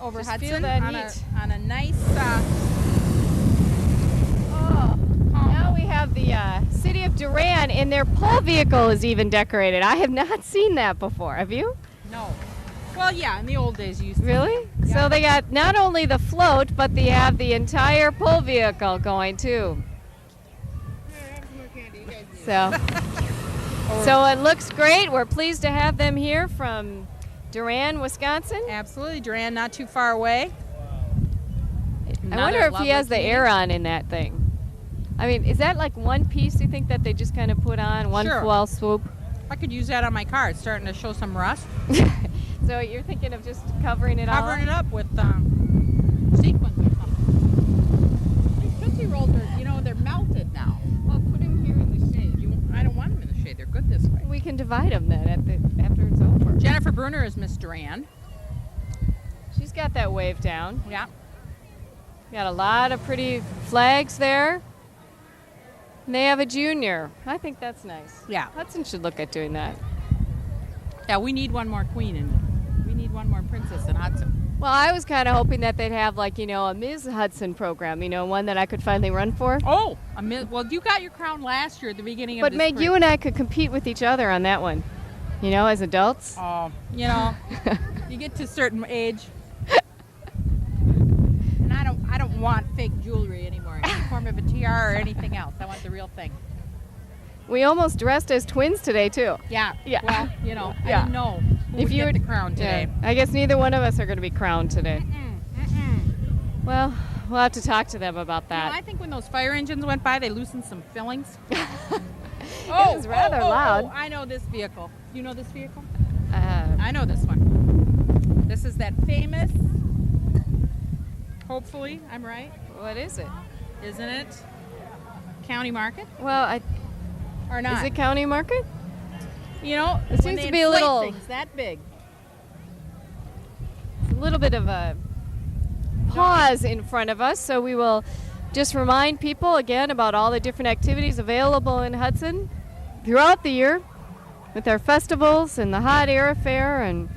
over Just Hudson feel that on heat. a nice. Now we have the city of Durand, and their pole vehicle is even decorated. I have not seen that before. Have you? No. Well, yeah, in the old days you used to. Really? Yeah. So they got not only the float, but they have the entire pole vehicle going too. So, so it looks great. We're pleased to have them here from Durand, Wisconsin. Absolutely, Durand, not too far away. I wonder if he has the air on in that thing. I mean, is that like one piece you think that they just kind of put on, one Sure. fell swoop? I could use that on my car. It's starting to show some rust. So you're thinking of just covering it all? Covering it up with sequins or something. These Tootsie Rolls are, they're melted now. Well, put them here in the shade. I don't want them in the shade. They're good this way. We can divide them then after it's over. Jennifer Bruner is Miss Durand. She's got that wave down. Yeah. Got a lot of pretty flags there. And they have a junior. I think that's nice. Yeah. Hudson should look at doing that. Yeah, we need one more queen and we need one more princess in Hudson. Well, I was kind of hoping that they'd have like, a Ms. Hudson program, one that I could finally run for. Oh, well, you got your crown last year at the beginning of But this Meg, you and I could compete with each other on that one, as adults. Oh, you get to a certain age. And I don't want fake jewelry anymore, any form of a tiara or anything else. I want the real thing. We almost dressed as twins today, too. Yeah. Yeah. Well, I Yeah. didn't know who would get the crown today. Yeah, I guess neither one of us are going to be crowned today. Mm-mm. Well, we'll have to talk to them about that. I think when those fire engines went by, they loosened some fillings. It was rather loud. Oh, I know this vehicle. You know this vehicle? Uh, I know this one. This is that famous, hopefully, I'm right, what is it? isn't it? County Market? Well, Or not? is it County Market? You know, It when seems they to be a inflate little- things that big. A little bit of a pause in front of us, so we will just remind people again about all the different activities available in Hudson throughout the year with our festivals and the Hot Air Affair and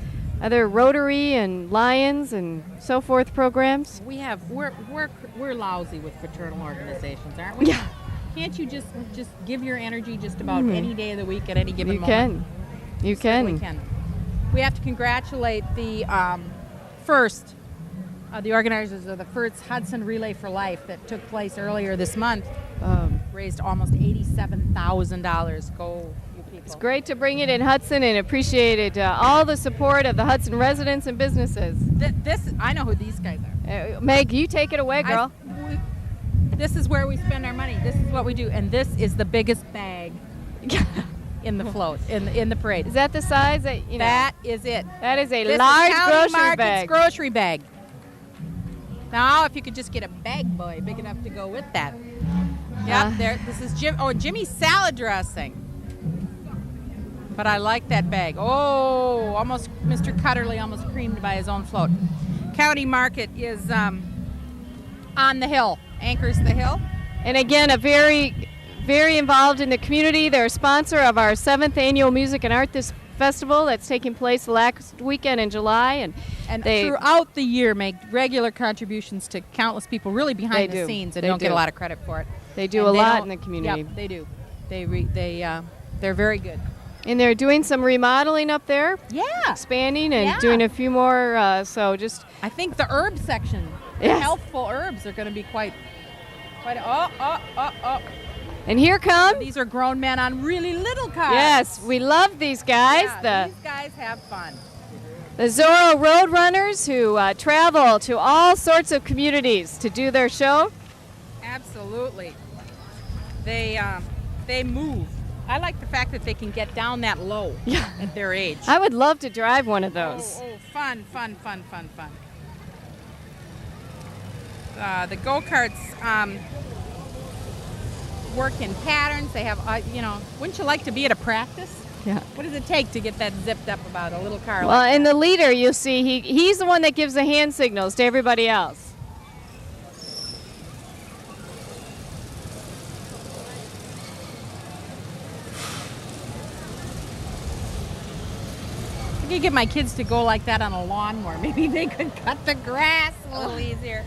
other Rotary and Lions and so forth programs. We're lousy with fraternal organizations, aren't we? Yeah. Can't you just give your energy just about any day of the week at any given You moment? can. You Certainly can. can. We have to congratulate the first the organizers of the first Hudson Relay for Life that took place earlier this month raised almost $87,000. Go, you people. It's great to bring it in Hudson and appreciated all the support of the Hudson residents and businesses. I know who these guys are. Meg, you take it away, girl. This is where we spend our money. This is what we do. And this is the biggest bag in the float, in the parade. Is that the size that, you know? That is it. That is a This large is County grocery Market's bag. grocery bag. Now, if you could just get a bag boy big enough to go with that. Yep, there. This is Jimmy's salad dressing. But I like that bag. Oh, almost Mr. Cutterly almost creamed by his own float. County Market is on the hill, anchors the hill. And again, a very involved in the community. They're a sponsor of our 7th annual Music and Art Festival that's taking place last weekend in July. And they, throughout the year, make regular contributions to countless people really behind the scenes and don't get a lot of credit for it. They do a lot in the community. Yep, they do. They're very good. And they're doing some remodeling up there. Yeah. Expanding and doing a few more. I think the herb section, healthful herbs, are going to be quite. And here come. These are grown men on really little cars. Yes, we love these guys. Yeah, these guys have fun. The Zorro Roadrunners who travel to all sorts of communities to do their show. Absolutely. They move. I like the fact that they can get down that low at their age. I would love to drive one of those. Oh, fun. The go-karts work in patterns. They have, wouldn't you like to be at a practice? Yeah. What does it take to get that zipped up about a little car well, like and that? the leader, you'll see, he's the one that gives the hand signals to everybody else. I could get my kids to go like that on a lawnmower. Maybe they could cut the grass a little easier.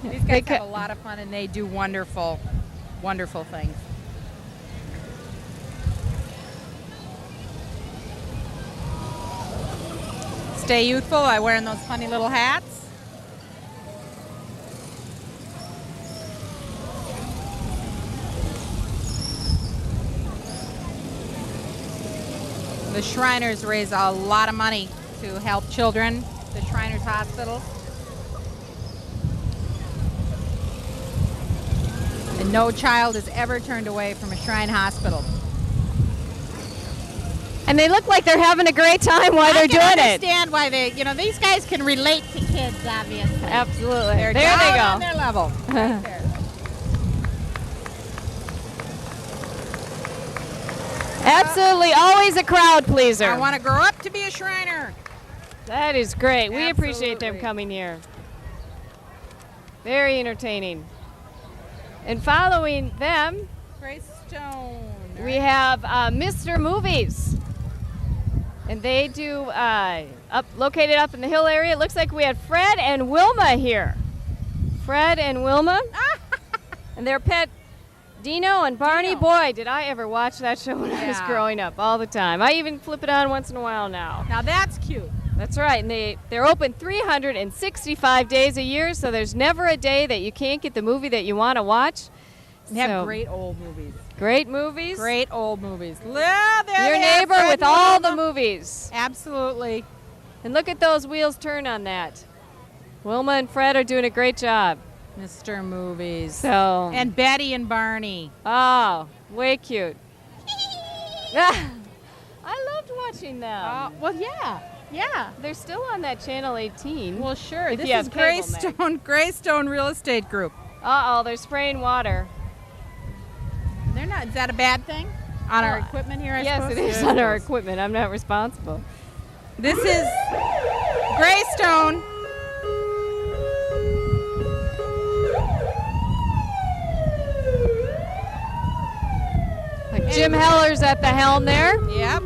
These guys have a lot of fun, and they do wonderful, wonderful things. Stay youthful by wearing those funny little hats. The Shriners raise a lot of money to help children, the Shriners Hospital. And no child is ever turned away from a Shrine Hospital. And they look like they're having a great time while they're doing it. I understand why these guys can relate to kids, obviously. Absolutely. There they go. On their level. Right there. Absolutely, always a crowd pleaser. I want to grow up to be a Shriner. That is great. We appreciate them coming here. Very entertaining. And following them, Greystone. We have Mr. Movies. And they do, located up in the hill area. It looks like we had Fred and Wilma here. Fred and Wilma. And their pet Dino and Barney. Dino. Boy, did I ever watch that show when I was growing up, all the time. I even flip it on once in a while now. Now that's cute. That's right, and they're open 365 days a year, so there's never a day that you can't get the movie that you want to watch. They have great old movies. Great movies. Great old movies. Your neighbor with all the movies. Absolutely. And look at those wheels turn on that. Wilma and Fred are doing a great job. Mr. Movies. So. And Betty and Barney. Oh, way cute. I loved watching them. Well, yeah. Yeah. They're still on that Channel 18. Well, sure. This is Greystone Real Estate Group. Uh-oh, they're spraying water. They're not. Is that a bad thing? On our equipment here, I suppose? Yes, it is on our equipment. I'm not responsible. This is Greystone. Jim Heller's at the helm there. Yep.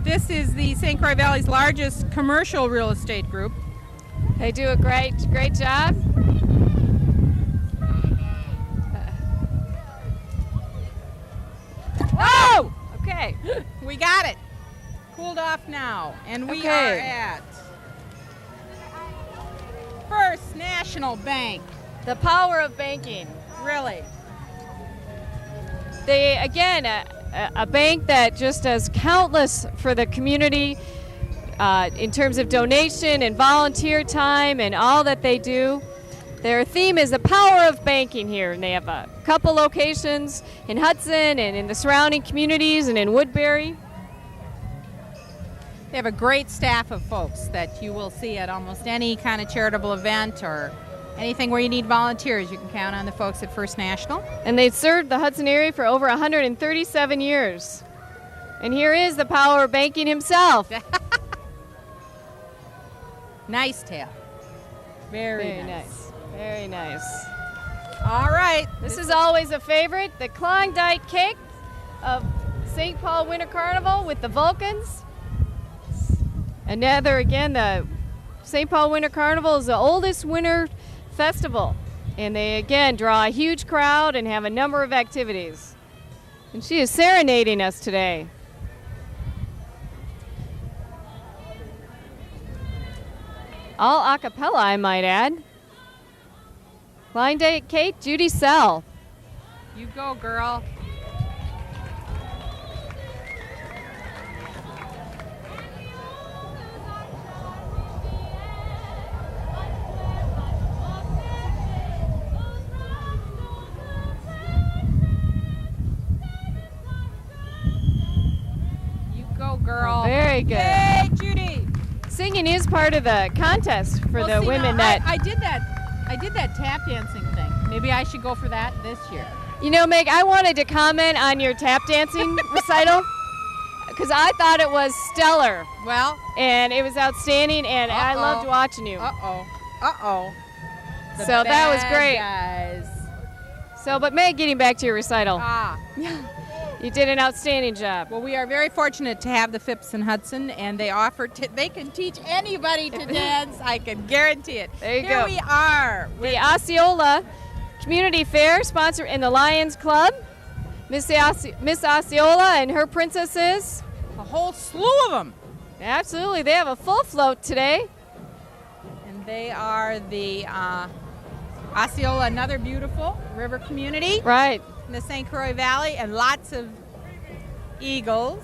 This is the St. Croix Valley's largest commercial real estate group. They do a great job. Oh! Okay. We got it. Cooled off now. And we are at First National Bank. The power of banking. Really. They, again, a bank that just does countless for the community in terms of donation and volunteer time and all that they do. Their theme is the power of banking here, and they have a couple locations in Hudson and in the surrounding communities and in Woodbury. They have a great staff of folks that you will see at almost any kind of charitable event or anything where you need volunteers. You can count on the folks at First National. And they've served the Hudson area for over 137 years. And here is the power of banking himself. Nice tail. Very nice. Very nice. All right. This is always a favorite, the Klondike cake of St. Paul Winter Carnival with the Vulcans. Another, again, the St. Paul Winter Carnival is the oldest winter festival. And they, again, draw a huge crowd and have a number of activities. And she is serenading us today. All a cappella, I might add. Klondike cake, Judy Sell. You go, girl. You go, girl. Very good. Yay, Judy. Singing is part of the contest for the women that. I did that tap dancing thing. Maybe I should go for that this year. You know, Meg, I wanted to comment on your tap dancing recital because I thought it was stellar. Well. And it was outstanding, and I loved watching you. Uh-oh. So that was great. Guys. So, but Meg, getting back to your recital. You did an outstanding job. Well, we are very fortunate to have the Phipps in Hudson, and they offer they can teach anybody to dance. I can guarantee it. There you go. Here we are. The Osceola Community Fair, sponsored in the Lions Club. Miss Osceola and her princesses. A whole slew of them. Absolutely. They have a full float today. And they are the Osceola, another beautiful river community. Right. In the St. Croix Valley, and lots of eagles.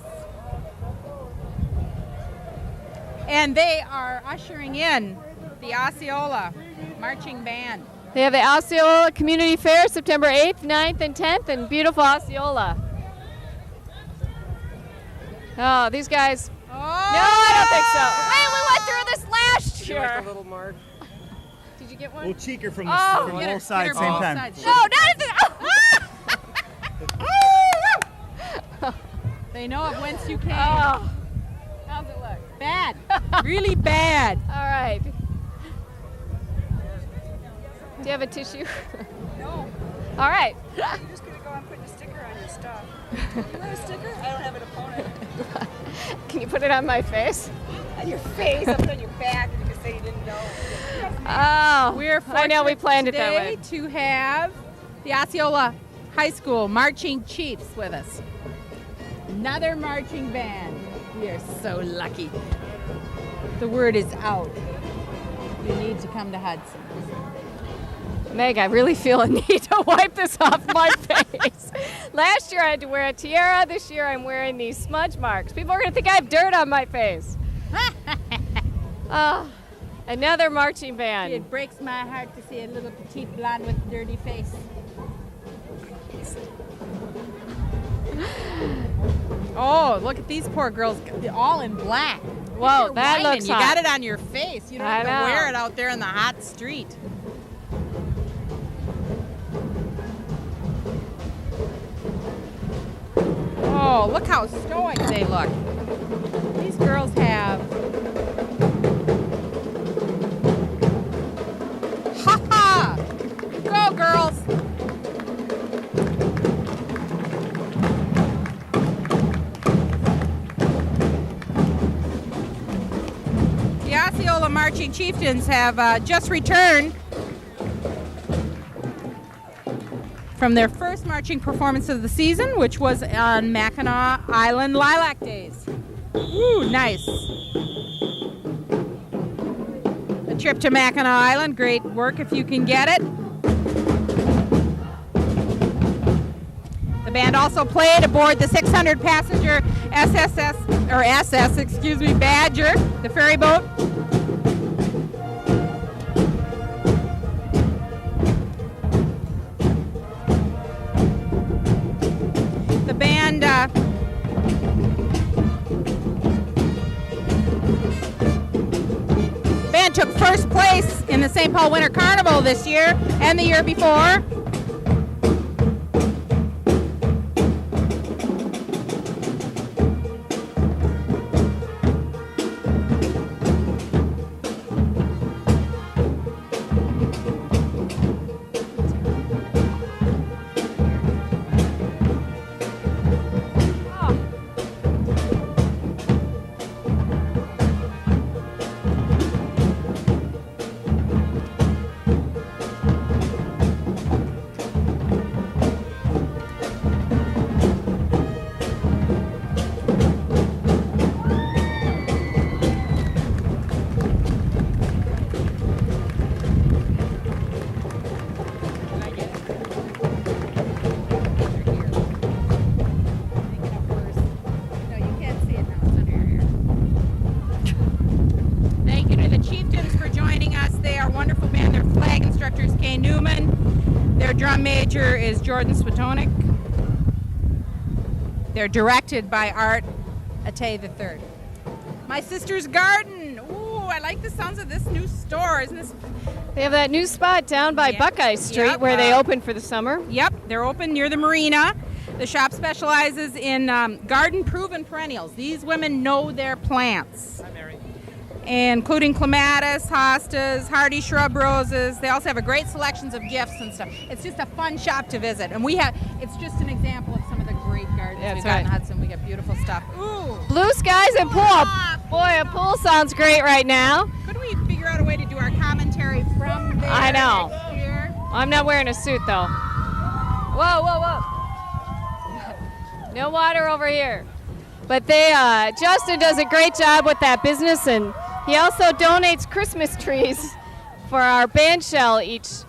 And they are ushering in the Osceola Marching Band. They have the Osceola Community Fair September 8th, 9th, and 10th in beautiful Osceola. Oh, these guys. Oh! No, I don't think so. Wait, we went through this last Would you like year. a little mark? Did you get one? We'll cheek her from Oh, from get her- both sides get her same both time. sides. No, not They know of whence you came. Oh. How's it look? Bad. Really bad. All right. Do you have a tissue? No. All right. You're just going to go and put a sticker on your stuff. You want a sticker? I don't have an opponent. Can you put it on my face? On your face, I'll put it on your back, and you can say you didn't know. Oh, We're I know we fortunate planned it that way. today to have the Osceola High School Marching Chiefs with us. Another marching band. We are so lucky. The word is out. You need to come to Hudson. Meg, I really feel a need to wipe this off my face. Last year I had to wear a tiara. This year I'm wearing these smudge marks. People are going to think I have dirt on my face. Another marching band. It breaks my heart to see a little petite blonde with a dirty face. Oh, look at these poor girls, they're all in black. Whoa, You're that whining. looks You hot. got it on your face. You don't I have to know. wear it out there in the hot street. Oh, look how stoic they look. These girls have... Ha-ha! Go, girls! The Osceola Marching Chieftains have just returned from their first marching performance of the season, which was on Mackinac Island Lilac Days. Woo, nice. The Safe trip to Mackinac Island. Great work if you can get it. The band also played aboard the 600-passenger Badger, the ferry boat. The band took first place in the St. Paul Winter Carnival this year and the year before. Drum major is Jordan Swatonik. They're directed by Art Atay III. My Sister's Garden. Ooh, I like the sounds of this new store. Isn't this? They have that new spot down by Buckeye Street where they open for the summer. Yep, they're open near the marina. The shop specializes in garden-proven perennials. These women know their plants. Hi, Mary. Including clematis, hostas, hardy shrub roses. They also have a great selections of gifts and stuff. It's just a fun shop to visit. And it's just an example of some of the great gardens we've got in Hudson. We got beautiful stuff. Ooh. Blue skies and pool. Boy, a pool sounds great right now. Couldn't we figure out a way to do our commentary from there? I know. Next year? I'm not wearing a suit though. Whoa, whoa, whoa. No water over here. But Justin does a great job with that business, and he also donates Christmas trees for our band shell each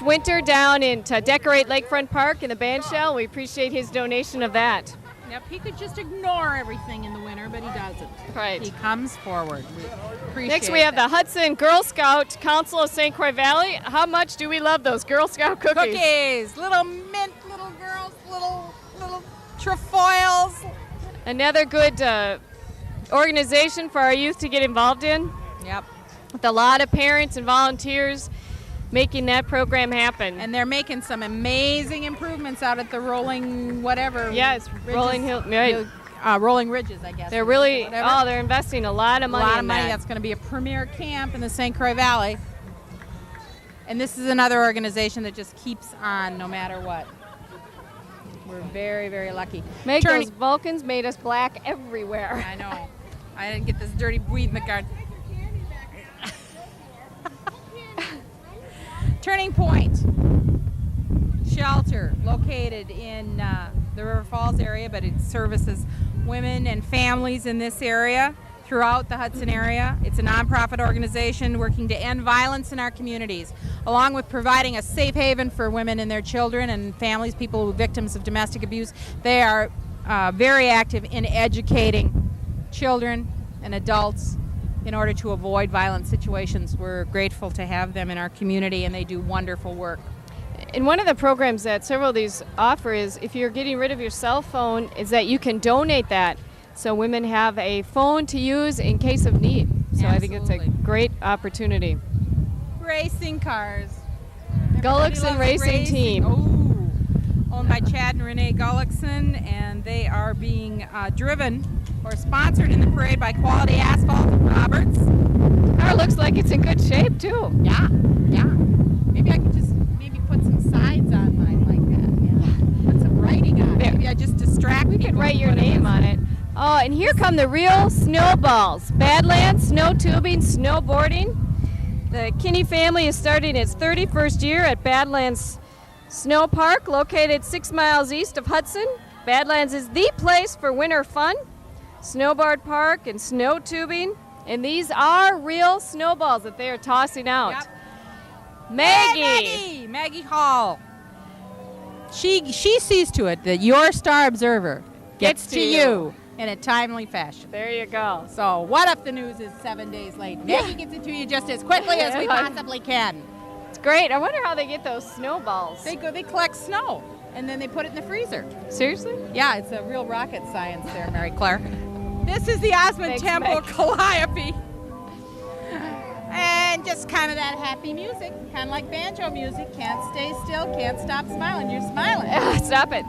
winter down to decorate Lakefront Park in the band shell. We appreciate his donation of that. Yep, he could just ignore everything in the winter, but he doesn't. Right. He comes forward. We appreciate Next we have the Hudson Girl Scout Council of St. Croix Valley. How much do we love those Girl Scout cookies? Cookies, little mint, little girls, little trefoils. Another good organization for our youth to get involved in. Yep. With a lot of parents and volunteers making that program happen. And they're making some amazing improvements out at the Rolling whatever. Yes, Rolling Hill. Rolling Ridges, I guess. They're really, they're investing a lot of money in that. A lot of money. That's going to be a premier camp in the St. Croix Valley. And this is another organization that just keeps on no matter what. We're very, very lucky. Those Vulcans made us black everywhere. I know. I didn't get this dirty weed in the garden. Turning Point Shelter, located in the River Falls area, but it services women and families in this area throughout the Hudson area. It's a nonprofit organization working to end violence in our communities, along with providing a safe haven for women and their children and families, people victims of domestic abuse. They are very active in educating children and adults in order to avoid violent situations. We're grateful to have them in our community, and they do wonderful work. And one of the programs that several of these offer is, if you're getting rid of your cell phone, is that you can donate that. So women have a phone to use in case of need. So Absolutely. I think it's a great opportunity. Racing cars. Gullickson Racing Team. Oh, owned by Chad and Renee Gullickson, and they are being driven or sponsored in the parade by Quality Asphalt of Roberts. Car looks like it's in good shape too. Yeah. Maybe I could just put some sides on mine like that. Yeah. Put some writing on it. Maybe I just distract We people. could write your name on it. Oh, and here come the real snowballs. Badlands, snow tubing, snowboarding. The Kinney family is starting its 31st year at Badlands Snow Park, located 6 miles east of Hudson. Badlands is the place for winter fun, snowboard park and snow tubing. And these are real snowballs that they are tossing out. Yep. Maggie! Maggie Hall. She sees to it that your Star Observer gets to you in a timely fashion. There you go. So what if the news is 7 days late? Maggie gets it to you just as quickly as we possibly can. It's great. I wonder how they get those snowballs. They collect snow, and then they put it in the freezer. Seriously? Yeah, it's a real rocket science there, Mary Claire. This is the Osmond Thanks, Temple Meg. Calliope. And just kind of that happy music, kind of like banjo music. Can't stay still, can't stop smiling. You're smiling. Stop it.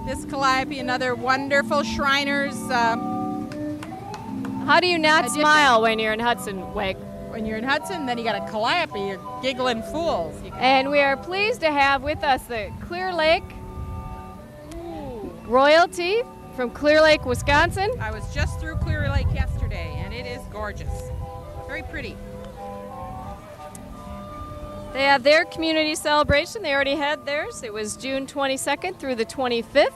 This Calliope, another wonderful Shriners. How do you not addition. smile when you're in Hudson, Wake? When you're in Hudson, then you got a Calliope. You're giggling fools. And we are pleased to have with us the Clear Lake royalty from Clear Lake, Wisconsin. I was just through Clear Lake yesterday, and it is gorgeous. Very pretty. They have their community celebration. They already had theirs. It was June 22nd through the 25th.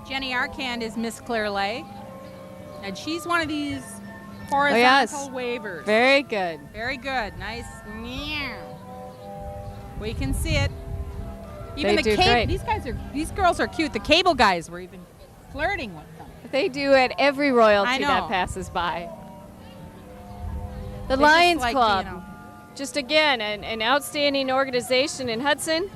Jenny Arcand is Miss Clear Lake, and she's one of these horizontal wavers. Very good. Very good. Nice. We can see it. Even They the do great. these girls are cute. The cable guys were even flirting with them. They do at every royalty I know. that passes by. The They Lions just like, Club. you know, Just again, an outstanding organization in Hudson,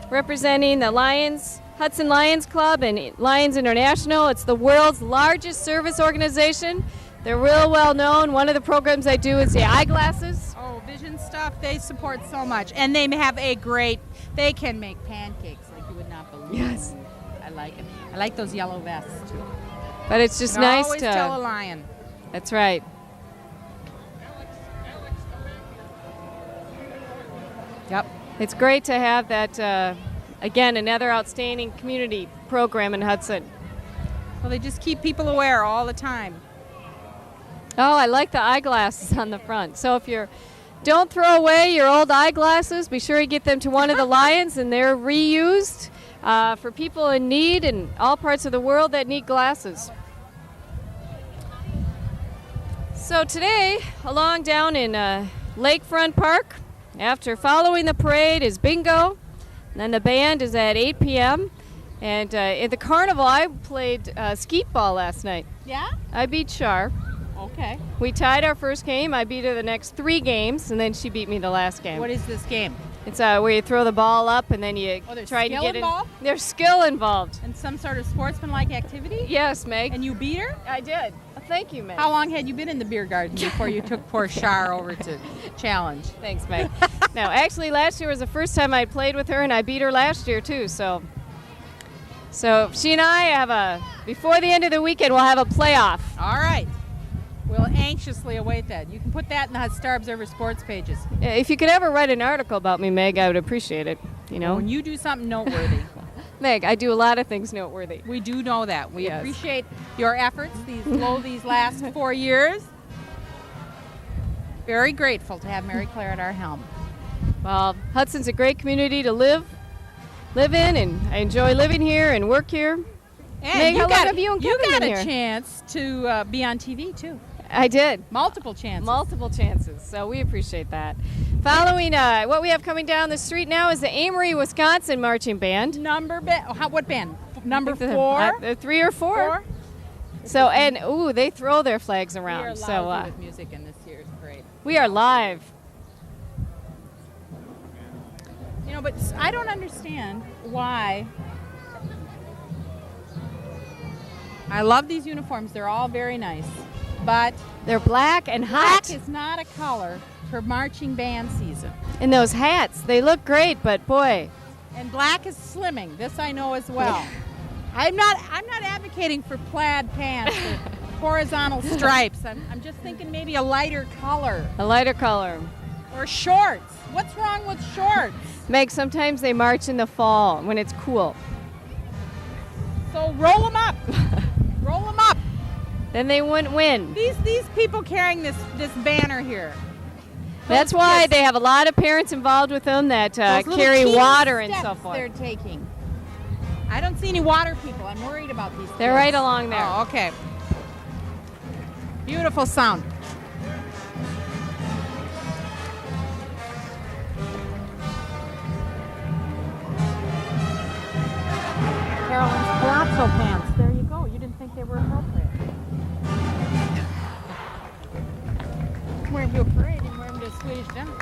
representing the Lions, Hudson Lions Club and Lions International. It's the world's largest service organization. They're real well known. One of the programs I do is the eyeglasses. oh, vision stuff. They support so much, and they have they can make pancakes like you would not believe. Yes. I like it. I like those yellow vests too. But it's just You nice always to. tell a lion. That's right. Yep. It's great to have that, again, another outstanding community program in Hudson. Well, they just keep people aware all the time. Oh, I like the eyeglasses on the front. So if you're, don't throw away your old eyeglasses. Be sure you get them to one of the Lions, and they're reused for people in need in all parts of the world that need glasses. So today, along down in Lakefront Park, after following the parade is bingo, and then the band is at 8 p.m. And at the carnival, I played skeet ball last night. Yeah? I beat Shar. Okay. We tied our first game. I beat her the next 3 games, and then she beat me the last game. What is this game? It's where you throw the ball up, and then you Oh, there's try to skill get involved? in. There's skill involved. And some sort of sportsmanlike activity? Yes, Meg. And you beat her? I did. Thank you, Meg. How long had you been in the beer garden before you took poor Shar over to challenge? Thanks, Meg. No, actually, last year was the first time I played with her, and I beat her last year too. So she and I have before the end of the weekend, we'll have a playoff. All right. We'll anxiously await that. You can put that in the Star Observer sports pages. If you could ever write an article about me, Meg, I would appreciate it. You know, When you do something noteworthy. Meg, I do a lot of things noteworthy. We do know that. We Yes. appreciate your efforts these last 4 years. Very grateful to have Mary Claire at our helm. Well, Hudson's a great community to live in, and I enjoy living here and work here. And Meg, how long got, have you and you Kevin got been a here? chance to be on TV too. I did. Multiple chances. Multiple chances, so we appreciate that. Following what we have coming down the street now is the Amory, Wisconsin Marching Band. What band? Number I think 4? 3 or 4. So, and they throw their flags We are around. lousy So with music in this year's parade. we are live. You know, but I don't understand why. I love these uniforms. They're all very nice. But They're black and hot. black is not a color for marching band season. And those hats, they look great, but boy, And black is slimming. This I know as well. I'm not advocating for plaid pants with horizontal stripes. I'm just thinking maybe a lighter color. a lighter color. Or shorts. What's wrong with shorts? Meg, sometimes they march in the fall when it's cool. So roll them up. Roll them up. Then they wouldn't win. These people carrying this banner here. That's Those why kids- they have a lot of parents involved with them that those little carry teeny water and so steps forth. They're taking. I don't see any water people. I'm worried about these. They're kids. right along there. Oh, okay. Beautiful sound. Pencil pants. There you go. You didn't think they were appropriate. I'm wearing to a parade and wearing to a Swedish dinner.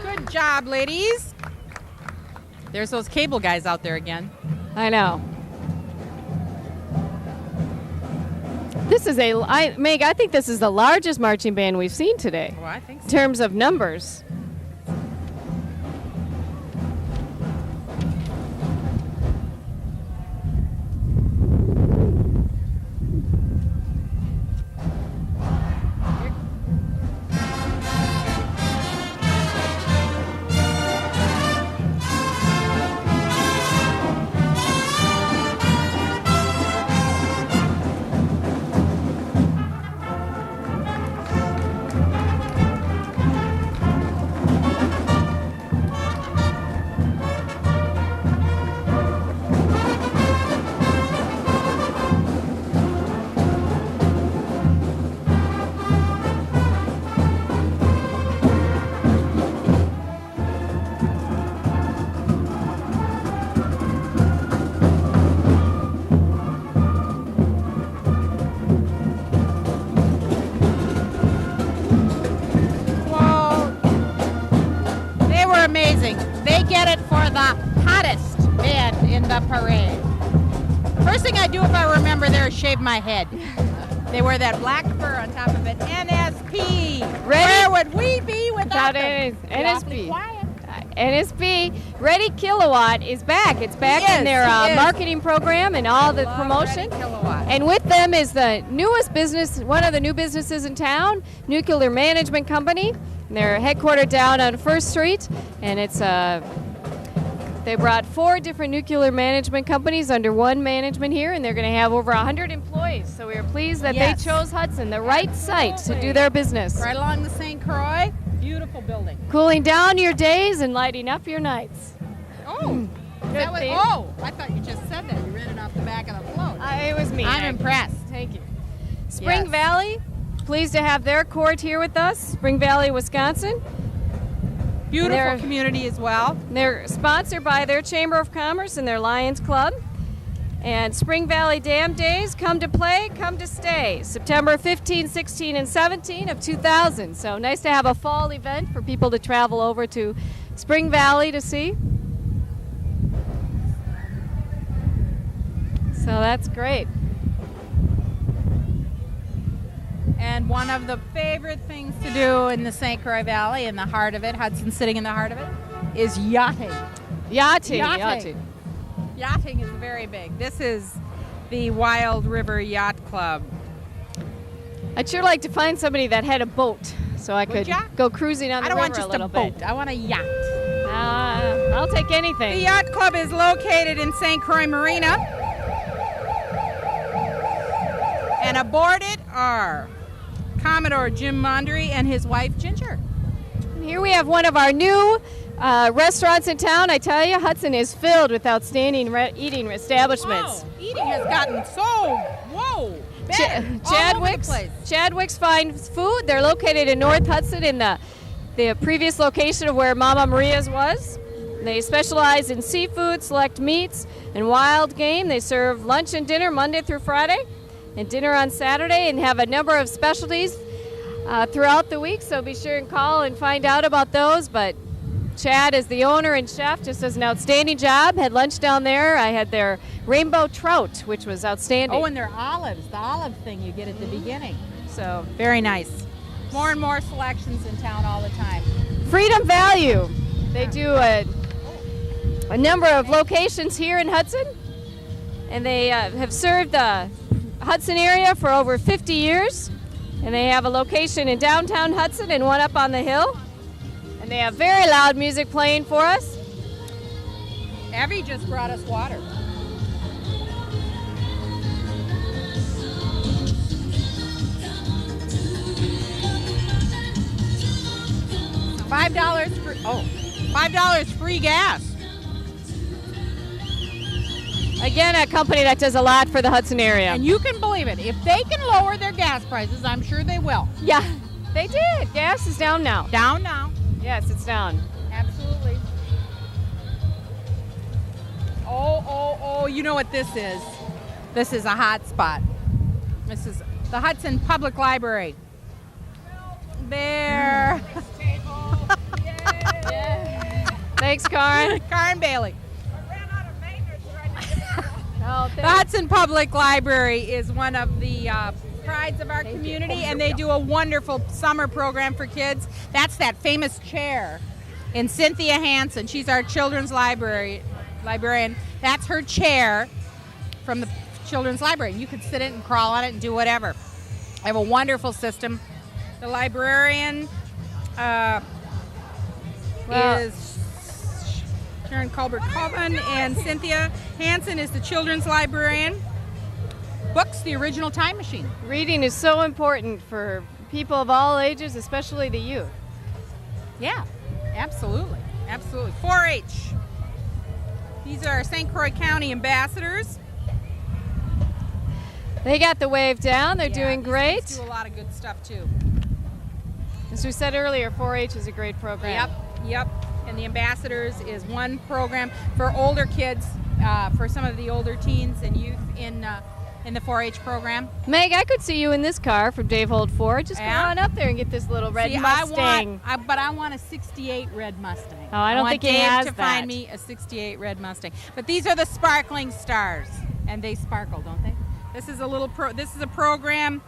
Good job, ladies. There's those cable guys out there again. I know. This is Meg, I think this is the largest marching band we've seen today. Well, I think so. In terms of numbers. Amazing. They get it for the hottest band in the parade. First thing I do if I remember there is shave my head. They wear that black fur on top of it. NSP. Where would we be without them? NSP. NSP. Ready Kilowatt is back. It's back in their marketing program and all the promotion. And with them is the newest business, one of the new businesses in town, Nuclear Management Company. They're headquartered down on 1st Street, and it's they brought 4 different nuclear management companies under one management here, and they're going to have over 100 employees. So we are pleased that they chose Hudson, the right site to do their business. Right along the St. Croix. Beautiful building. Cooling down your days and lighting up your nights. Oh, I thought you just said that. You read it off the back of the float. It was me. I'm impressed. Thank you. Spring Valley. Pleased to have their court here with us, Spring Valley, Wisconsin. Beautiful community as well. They're sponsored by their Chamber of Commerce and their Lions Club. And Spring Valley Dam Days, come to play, come to stay. September 15, 16, and 17 of 2000. So nice to have a fall event for people to travel over to Spring Valley to see. So that's great. And one of the favorite things to do in the St. Croix Valley, in the heart of it, Hudson sitting in the heart of it, is yachting. Yachting. Yachting is very big. This is the Wild River Yacht Club. I'd sure like to find somebody that had a boat so I could go cruising on the river a little bit. I don't want just a boat. I want a yacht. I'll take anything. The yacht club is located in St. Croix Marina. And aboard it are Commodore Jim Mondry and his wife Ginger. And here we have one of our new restaurants in town. I tell you, Hudson is filled with outstanding eating establishments. Whoa, eating has gotten bad. Chadwick's Fine Food. They're located in North Hudson in the previous location of where Mama Maria's was. They specialize in seafood, select meats, and wild game. They serve lunch and dinner Monday through Friday, and dinner on Saturday, and have a number of specialties throughout the week, so be sure and call and find out about those. But Chad is the owner and chef, just does an outstanding job. Had lunch down there. I had their rainbow trout, which was outstanding. Oh, and their olives, the olive thing you get at the beginning. So very nice. More and more selections in town all the time. Freedom Value. They do a number of locations here in Hudson, and they have served the Hudson area for over 50 years, and they have a location in downtown Hudson and one up on the hill, and they have very loud music playing for us. Abby just brought us water. $5 free gas. Again, a company that does a lot for the Hudson area. And you can believe it. If they can lower their gas prices, I'm sure they will. Yeah, they did. Gas is down now. Down now. Yes, it's down. Absolutely. Oh, you know what this is. This is a hot spot. This is the Hudson Public Library. There. Thanks, Karen. Karen Bailey. I ran out of maintenance right Oh, The thanks. Hudson Public Library is one of the prides of our community, and they do a wonderful summer program for kids. That's that famous chair in Cynthia Hansen. She's our children's librarian. That's her chair from the children's library. You could sit in it and crawl on it and do whatever. I have a wonderful system. The librarian is Sharon Colbert-Coven, and Cynthia Hansen is the children's librarian. Books, the original time machine. Reading is so important for people of all ages, especially the youth. Yeah, absolutely. Absolutely. 4-H. These are St. Croix County ambassadors. They got the wave down. They're Yeah, doing these great. kids do a lot of good stuff too. As we said earlier, 4-H is a great program. Yep. And the ambassadors is one program for older kids, for some of the older teens and youth in the 4-H program. Meg, I could see you in this car from Dave Holt Ford. Just Yeah? go on up there and get this little red See, Mustang. but I want a 68 red Mustang. Oh, I don't want think he Dave has to that. find me a 68 red Mustang. But these are the sparkling stars, and they sparkle, don't they? This is a program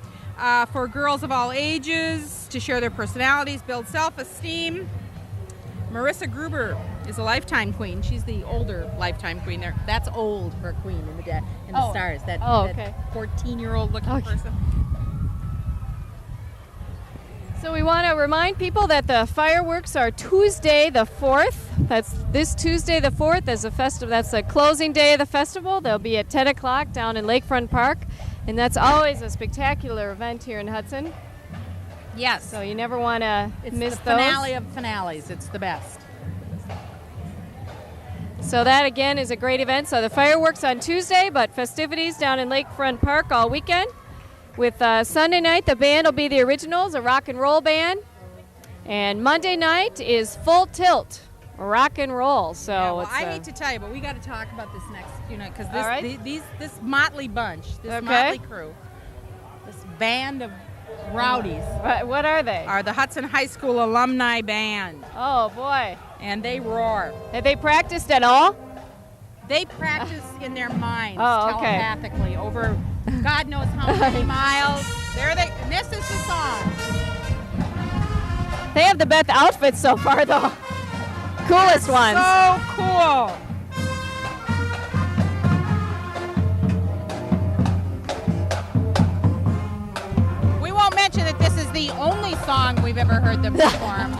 for girls of all ages to share their personalities, build self-esteem. Marissa Gruber is a lifetime queen. She's the older lifetime queen there. That's old for a queen in the stars. That 14-year-old looking Okay. person. So we want to remind people that the fireworks are Tuesday the 4th. That's this Tuesday the 4th as a festival. That's the closing day of the festival. They'll be at 10 o'clock down in Lakefront Park. And that's always a spectacular event here in Hudson. Yes. So you never want to It's miss the those. finale of finales. It's the best. So that again is a great event. So the fireworks on Tuesday, but festivities down in Lakefront Park all weekend. With Sunday night, the band will be the Originals, a rock and roll band. And Monday night is Full Tilt, rock and roll. So Yeah, well, it's I need to tell you, but we got to talk about this next, because All right. this motley bunch, this Okay. motley crew, this band of rowdies what are they? are the Hudson High School alumni band, Oh boy. and they roar. Have they practiced at all? They practice in their minds Oh, okay. telepathically over God knows how many miles. And this is the song. They have the best outfits so far, though. Coolest ones. So cool. We won't mention that this is the only song we've ever heard them perform,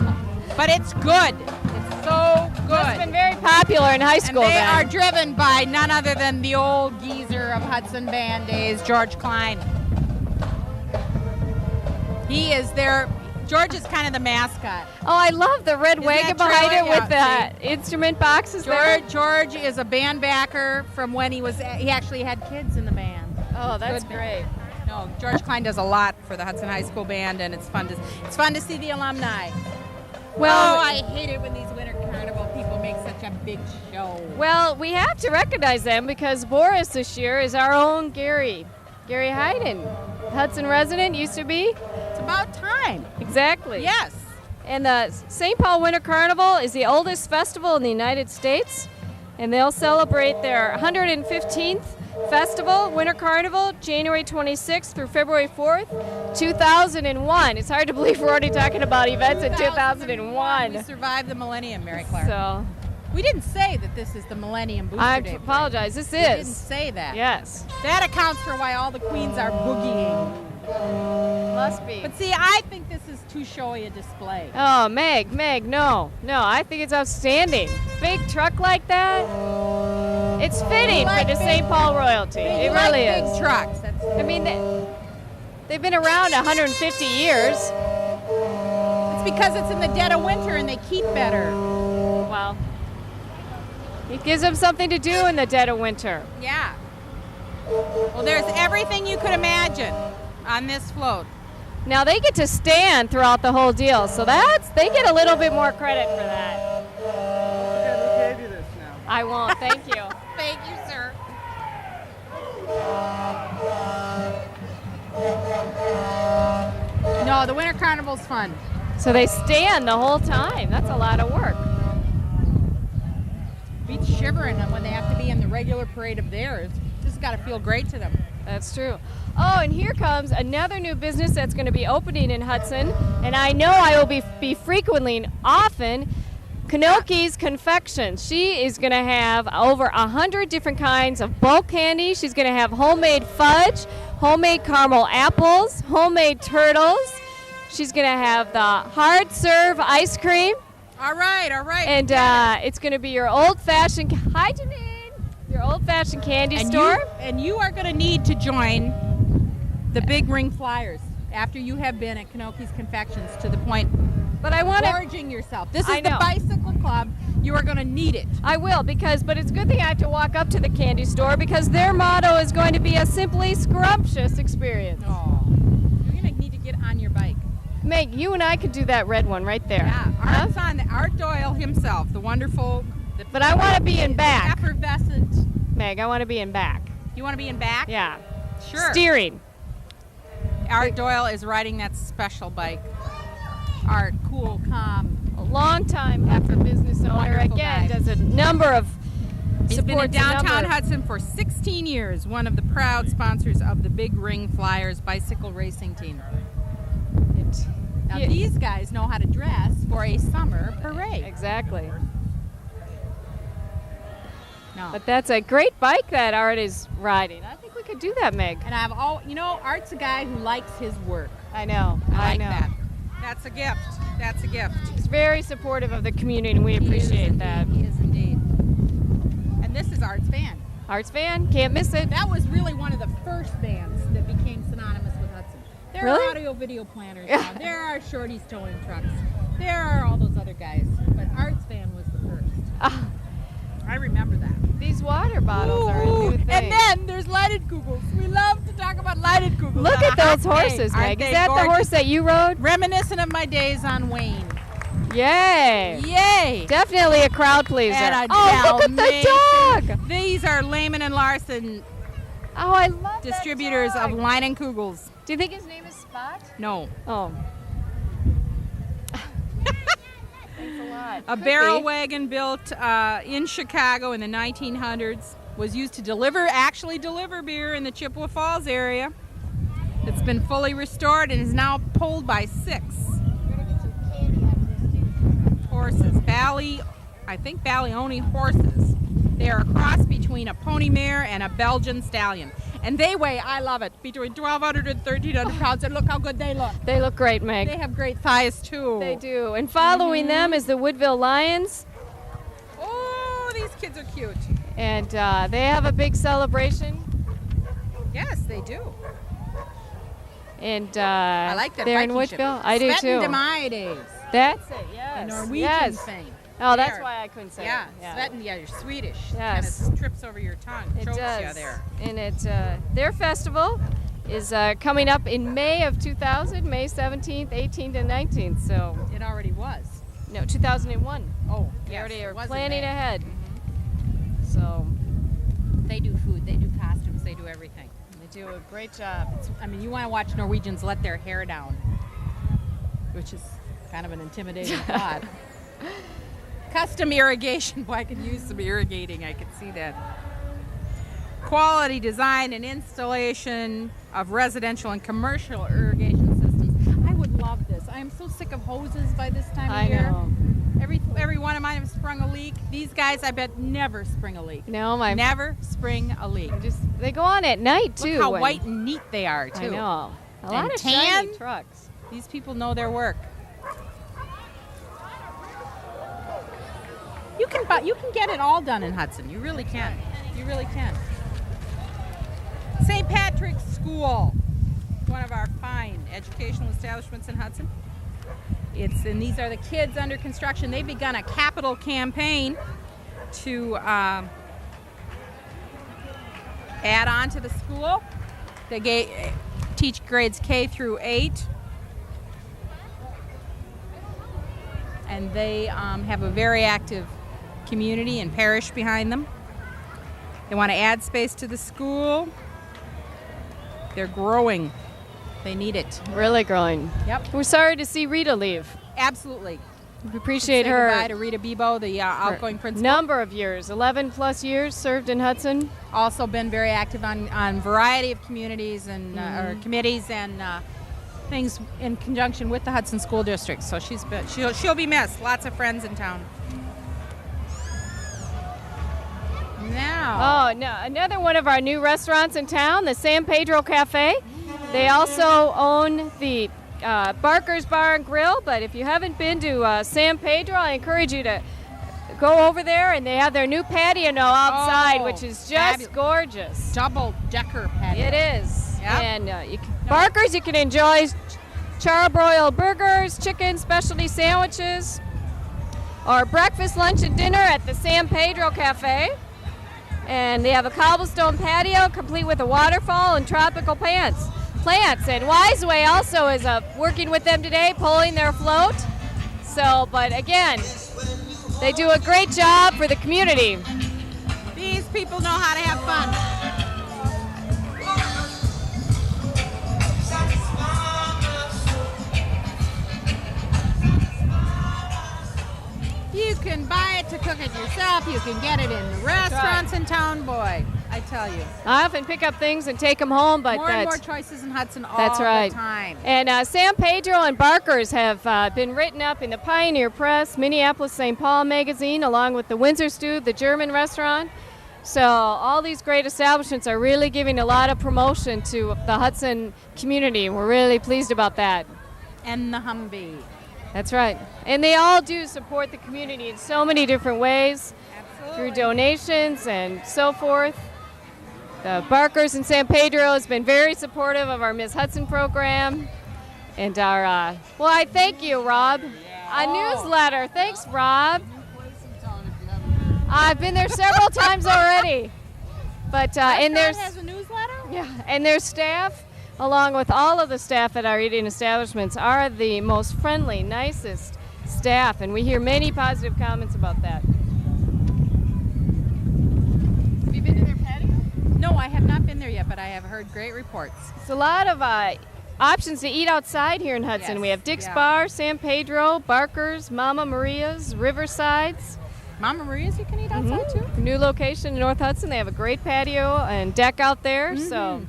but it's good. It's so good. It's been very popular in high And school. they then. are driven by none other than the old geezer of Hudson Band days, George Klein. George is kind of the mascot. Oh, I love the red Isn't wagon that behind trailer? it with Yeah, the instrument boxes there. George is a band backer from when he actually had kids in the band. Oh, that's Good great. No, George Klein does a lot for the Hudson High School Band, and it's fun to see the alumni. Well, I hate it when these winter carnival people make such a big show. Well, we have to recognize them because Boris this year is our own Gary Hayden, Hudson resident, used to be. It's about time. Exactly. Yes. And the St. Paul Winter Carnival is the oldest festival in the United States, and they'll celebrate their 115th festival, Winter Carnival, January 26th through February 4th, 2001. It's hard to believe we're already talking about events in 2001. We survived the millennium, Mary Claire. So We didn't say that this is the Millennium Booster I Day. apologize. This We didn't is. say that. Yes. That accounts for why all the queens are boogieing. Must be. But see, I think this is too showy a display. Oh, Meg, no. I think it's outstanding. Big truck like that. It's fitting for the St. Paul royalty. It really big is. trucks. I mean, they've been around 150 years. It's because it's in the dead of winter and they keep better. Well, it gives them something to do in the dead of winter. Yeah. Well, there's everything you could imagine on this float. Now they get to stand throughout the whole deal, so they get a little bit more credit for that. Okay, who gave you this now? I won't. Thank you. Thank you, sir. carnival's fun. So they stand the whole time. That's a lot of work. Beats shivering when they have to be in the regular parade of theirs. This has got to feel great to them. That's true. Oh, and here comes another new business that's going to be opening in Hudson, and I know I will be frequently and often. Kanoki's Confections. She is going to have over 100 different kinds of bulk candy. She's going to have homemade fudge, homemade caramel apples, homemade turtles. She's going to have the hard serve ice cream. All right. And it's going to be your old-fashioned, hi Janine, your old-fashioned candy store. You are going to need to join the Big Ring Flyers after you have been at Kanoki's Confections to the point but I want to gorging yourself. This is the bicycle club. You are going to need it. I will, but it's a good thing I have to walk up to the candy store because their motto is going to be a simply scrumptious experience. Oh, you're going to need to get on your bike. Meg, you and I could do that red one right there. Yeah, Art Doyle himself, the wonderful. But I want to be in back. Effervescent. Meg, I want to be in back. You want to be in back? Yeah. Sure. Steering. Art Doyle is riding that special bike. Art, cool, calm. A long time after business owner. Wonderful Again, guy. does a number of He's been in supports a number downtown of- Hudson for 16 years, one of the proud sponsors of the Big Ring Flyers bicycle racing team. Now these guys know how to dress for a summer parade. Exactly. No. But that's a great bike that Art is riding. I think we could do that, Meg. And Art's a guy who likes his work. I know. I like know. that. That's a gift. That's a gift. He's very supportive of the community, and we appreciate that. He is indeed. And this is Art's van. Art's van, can't miss it. That was really one of the first bands that became synonymous with Hudson. There Really? are audio-video planners now. There are Shorty's towing trucks. There are all those other guys. But Art's van was the first. I remember that. These water bottles are a new thing. And then there's lighted Googles. We love to talk about lighted Googles. Look at those horses, Meg. Is that the horse that you rode? Reminiscent of my days on Wayne. Yay. Yay! Definitely a crowd pleaser. And a Oh, look at the dog. These are Lehman and Larson Oh, I love distributors that of dog. Line and Kugels. Do you think his name is Spot? No. Oh. Thanks a lot. A Could barrel be. wagon built in Chicago in the 1900s was used to actually deliver beer in the Chippewa Falls area. It's been fully restored and is now pulled by 6 horses. I think Ballyoney horses. They are a cross between a pony mare and a Belgian stallion. And they weigh, I love it, between 1,200 and 1,300 pounds. And look how good they look. They look great, Meg. They have great thighs, too. They do. And following them is the Woodville Lions. Oh, these kids are cute. And they have a big celebration. Yes, they do. And I like that they're in Viking ship. Woodville. I do too. Svetidae. That's it, yes. The Norwegian yes. thing. Oh, that's There. why I couldn't say Yeah, it. you're Swedish. Yes. Kind of trips over your tongue. It chokes does. you there. And their festival is coming up in May of 2000, May 17th, 18th, and 19th. So, It already was. no, 2001. Oh, They yes, already it are was in planning May. ahead. So, They do food, they do costumes, they do everything. they do a great job. You want to watch Norwegians let their hair down, which is kind of an intimidating thought. Custom irrigation. Boy, I could use some irrigating. I could see that. Quality design and installation of residential and commercial irrigation systems. I would love this. I am so sick of hoses by this time of I year. know. Every one of mine have sprung a leak. These guys, I bet, never spring a leak. No, my Never spring a leak. they go on at night too. Look how when- white and neat they are, too. I know. A And lot of tan? shiny trucks. These people know their work. You can get it all done in Hudson. You really can. You really can. St. Patrick's School, one of our fine educational establishments in Hudson. And these are the kids under construction. They've begun a capital campaign to add on to the school. They teach grades K through 8. And they have a very active community and parish behind them. They want to add space to the school. They're growing. They need it. Really growing. Yep. We're sorry to see Rita leave. Absolutely. We appreciate Say her. goodbye to Rita Bebo, the outgoing principal. Number of years, 11 plus years served in Hudson. Also been very active on variety of communities and or committees and things in conjunction with the Hudson School District. So she'll be missed. Lots of friends in town. Now. Oh, no, another one of our new restaurants in town, the San Pedro Cafe. They also own the Barker's Bar and Grill, but if you haven't been to San Pedro, I encourage you to go over there, and they have their new patio now outside, which is just gorgeous. Double-decker patio. It is. Yep. And Barker's, you can enjoy charbroiled burgers, chicken specialty sandwiches, or breakfast, lunch, and dinner at the San Pedro Cafe. And they have a cobblestone patio complete with a waterfall and tropical plants. And Wiseway also is working with them today, pulling their float. So, but again, they do a great job for the community. These people know how to have fun. You can buy it to cook it yourself. You can get it in the restaurants in town, boy. I tell you. I often pick up things and take them home, but more and more choices in Hudson all that's right. the time. And San Pedro and Barker's have been written up in the Pioneer Press, Minneapolis St. Paul magazine, along with the Windsor Stew, the German restaurant. So all these great establishments are really giving a lot of promotion to the Hudson community, and we're really pleased about that. And the Humvee. That's right. And they all do support the community in so many different ways. Absolutely. Through donations and so forth. The Barkers in San Pedro has been very supportive of our Miss Hudson program. And our, I thank you, Rob. A newsletter. Thanks, Rob. I've been there several times already. But and there's has a newsletter? Yeah, and their staff, along with all of the staff at our eating establishments, are the most friendly, nicest staff, and we hear many positive comments about that. Have you been to their patio? No, I have not been there yet, but I have heard great reports. It's a lot of options to eat outside here in Hudson. Yes, We have Dick's Bar, San Pedro, Barker's, Mama Maria's, Riverside's. Mama Maria's you can eat outside too? New location in North Hudson. They have a great patio and deck out there. So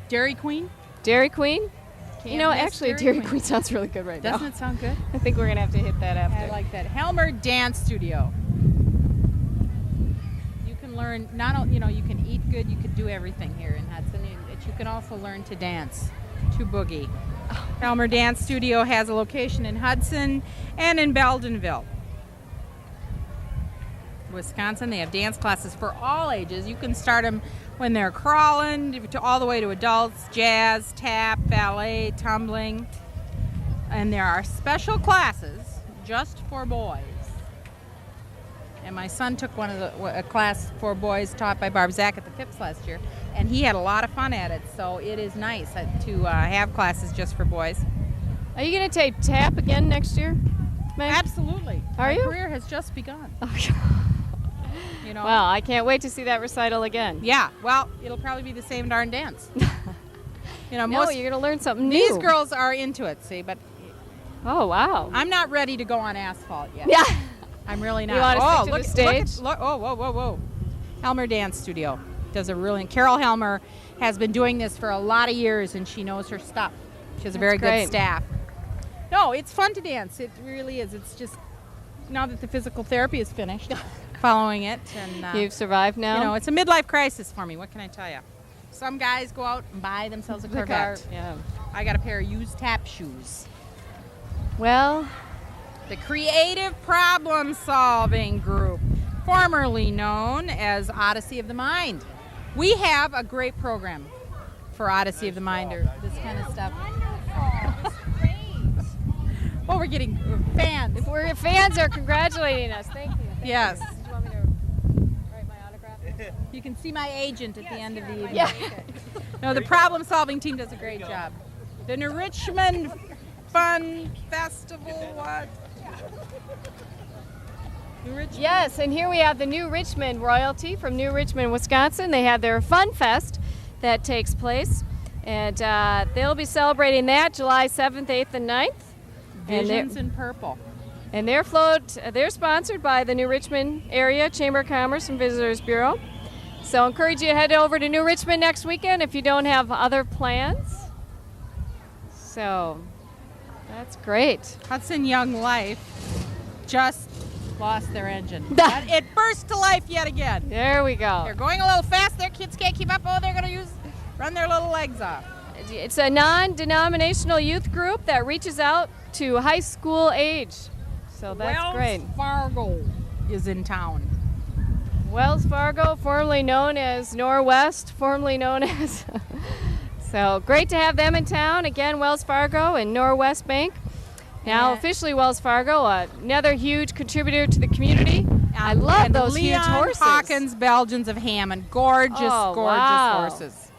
Dairy Queen? Dairy Queen. Can't You know, miss actually, Dairy Queen sounds really good right now. Doesn't it sound good? I think we're going to have to hit that after. I like that. Helmer Dance Studio. You can learn, not only, you can eat good, you can do everything here in Hudson. But you can also learn to dance, to boogie. Helmer Dance Studio has a location in Hudson and in Beldenville, Wisconsin. They have dance classes for all ages. You can start them when they're crawling all the way to adults, jazz, tap, ballet, tumbling. And there are special classes just for boys. And my son took a class for boys taught by Barb Zach at the Phipps last year, and he had a lot of fun at it. So it is nice to have classes just for boys. Are you going to take tap again next year, Meg? Absolutely. Are you? My career has just begun. Well, I can't wait to see that recital again. Yeah, well, it'll probably be the same darn dance. No, you're going to learn something new. These girls are into it, see, but oh, wow. I'm not ready to go on asphalt yet. Yeah. I'm really not. You want to stick to the stage? Whoa. Helmer Dance Studio does a really. Carol Helmer has been doing this for a lot of years, and she knows her stuff. She has a very good staff. No, it's fun to dance. It really is. It's just now that the physical therapy is finished, following it, and you've survived now. It's a midlife crisis for me. What can I tell you? Some guys go out and buy themselves a Corvette. Yeah. I got a pair of used tap shoes. Well, the Creative Problem Solving Group, formerly known as Odyssey of the Mind. We have a great program for Odyssey of the Mind, or this kind of stuff. Wonderful. Great. Well, we're getting fans. if we're fans are congratulating us. Thank you. Yes. Do you want me to write my autograph? You can see my agent at the end of the evening. Yeah. No, the problem-solving team does a great job. The New Richmond Fun Festival, what? New Richmond? Yes, and here we have the New Richmond royalty from New Richmond, Wisconsin. They have their Fun Fest that takes place And they'll be celebrating that July 7th, 8th, and 9th. Visions in Purple. And their float, they're sponsored by the New Richmond Area Chamber of Commerce and Visitors Bureau. So I encourage you to head over to New Richmond next weekend if you don't have other plans. So that's great. Hudson Young Life just lost their engine. But it burst to life yet again. There we go. They're going a little fast. Their kids can't keep up. Oh, they're going to run their little legs off. It's a non-denominational youth group that reaches out to high school age. So that's great. Wells Fargo is in town. Wells Fargo, formerly known as Norwest, formerly known as... So great to have them in town. Again, Wells Fargo and Norwest Bank. Now officially Wells Fargo, another huge contributor to the community. I love those huge horses. Hawkins Belgians of Hammond. Gorgeous, horses.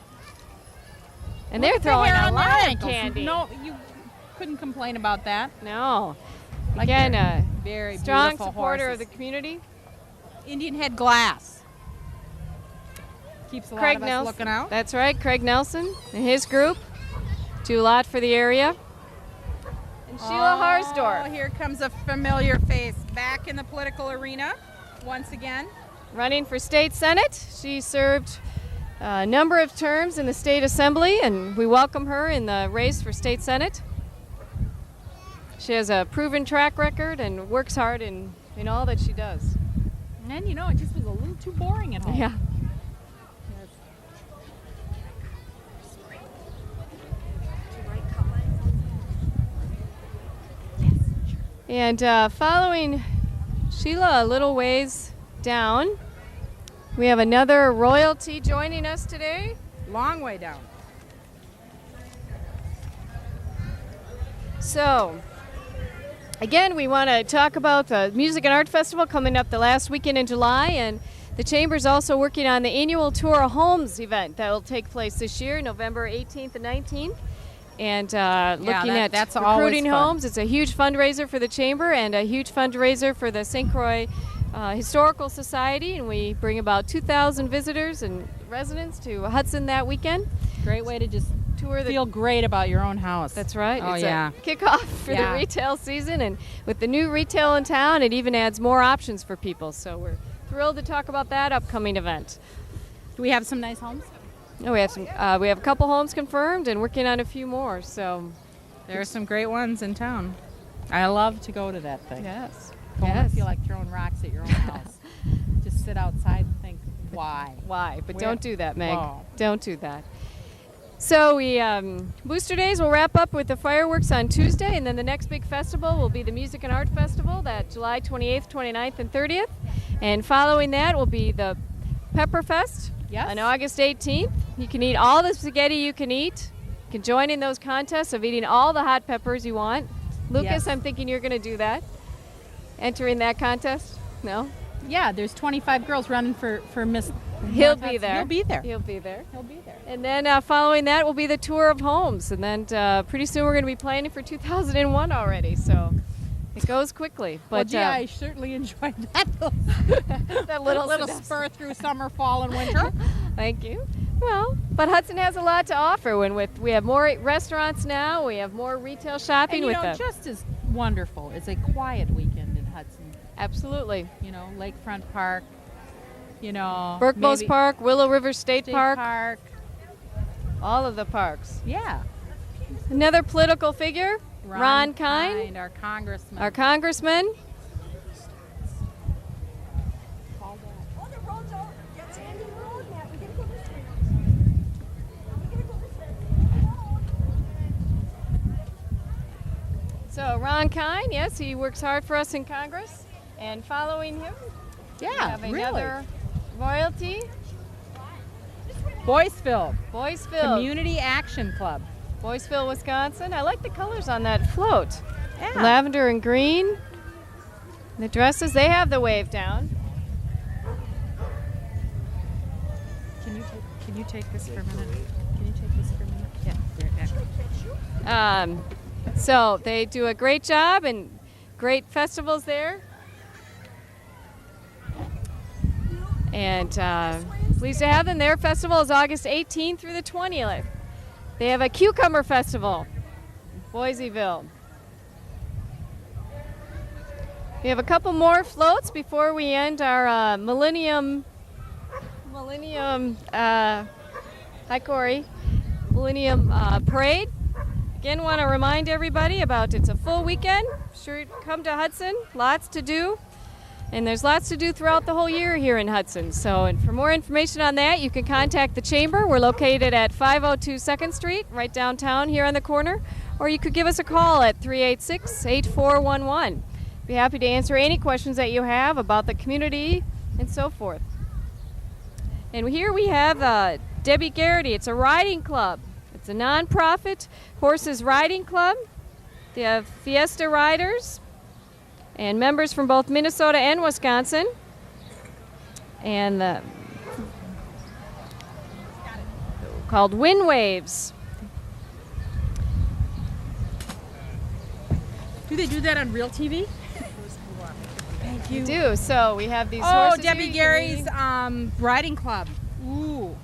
And they're throwing a lot of candy. No, you couldn't complain about that. No. Like Again, very strong beautiful supporter horses. of the community. Indian Head Glass. Keeps a lot of us looking out. That's right, Craig Nelson and his group do a lot for the area. And Sheila Harsdorf. Here comes a familiar face back in the political arena once again. Running for state senate. She served a number of terms in the state assembly, and we welcome her in the race for state senate. She has a proven track record and works hard in all that she does. And then, it just was a little too boring at home. Yeah. And following Sheila a little ways down, we have another royalty joining us today. Long way down. So, again, we want to talk about the Music and Art Festival coming up the last weekend in July, and the Chamber's also working on the annual Tour of Homes event that will take place this year, November 18th and 19th. And looking at that's recruiting homes. It's a huge fundraiser for the Chamber and a huge fundraiser for the St. Croix Historical Society, and we bring about 2,000 visitors and residents to Hudson that weekend. Great way to just Tour feel great about your own house. That's right. Oh, it's yeah. a kickoff for the retail season, and with the new retail in town, it even adds more options for people. So we're thrilled to talk about that upcoming event. Do we have some nice homes? Oh, we have some. We have a couple homes confirmed, and working on a few more. So there are some great ones in town. I love to go to that thing. Yes. Go and feel like throwing rocks at your own house. Just sit outside and think, why? Why? But don't do that, Meg. Whoa. Don't do that. So we Booster Days will wrap up with the fireworks on Tuesday, and then the next big festival will be the Music and Art Festival, that July 28th, 29th, and 30th. And following that will be the Pepper Fest on August 18th. You can eat all the spaghetti you can eat. You can join in those contests of eating all the hot peppers you want. Lucas, I'm thinking you're going to do that. Entering that contest? No? Yeah, there's 25 girls running for Miss. He'll be there. He'll be there. He'll be there. He'll be there. And then following that will be the Tour of Homes. And then pretty soon we're going to be planning for 2001 already. So it goes quickly. But I certainly enjoyed that. that little spur through summer, fall, and winter. Thank you. Well, but Hudson has a lot to offer. We have more restaurants now. We have more retail shopping. And just as wonderful. It's a quiet weekend in Hudson. Absolutely. Lakefront Park. Burkbos Park, Willow River State Park. All of the parks. Yeah. Another political figure, Ron Kind, our congressman. Our congressman. Oh, the road's over. That's Andy Road now. We gotta go this way. We gotta go this way. So Ron Kind, yes, he works hard for us in Congress. And following him, we have another royalty. Boyceville Community Action Club. Boyceville, Wisconsin. I like the colors on that float. Yeah. Lavender and green. The dresses, they have the wave down. Can you take this for a minute? Yeah. So they do a great job and great festivals there. And pleased to have them. Their festival is August 18th through the 20th. They have a cucumber festival in Boiseville. We have a couple more floats before we end our Millennium, hi Corey, Millennium Parade. Again, want to remind everybody about it's a full weekend. Sure, come to Hudson, lots to do. And there's lots to do throughout the whole year here in Hudson. So, and for more information on that, you can contact the Chamber. We're located at 502 2nd Street, right downtown here on the corner. Or you could give us a call at 386-8411. Be happy to answer any questions that you have about the community and so forth. And here we have Debbie Garrity. It's a riding club. It's a nonprofit horses riding club. They have Fiesta riders and members from both Minnesota and Wisconsin. And called Wind Waves. Do they do that on real TV? Thank you. We do. So we have these Oh, horses. Debbie here. You can Gary's riding club. Ooh.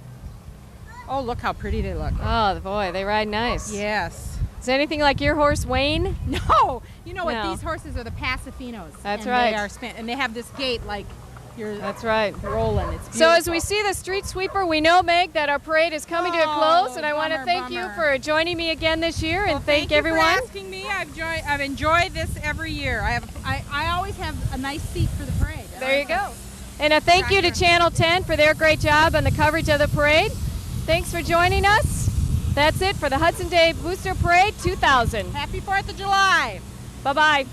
Oh, look how pretty they look. Oh, boy, they ride nice. Yes. Is it anything like your horse, Wayne? No. You know what? No. These horses are the Pasafinos. That's and right. They are and they have this gait like you're That's right. rolling. It's beautiful. So as we see the street sweeper, we know, Meg, that our parade is coming to a close, and I want to bummer, thank you bummer. for joining me again this year, and Well, thank you everyone. for asking me. I've enjoyed this every year. I always have a nice seat for the parade. There you go. And a thank you to Channel 10 for their great job on the coverage of the parade. Thanks for joining us. That's it for the Hudson Day Booster Parade 2000. Happy 4th of July. Bye-bye.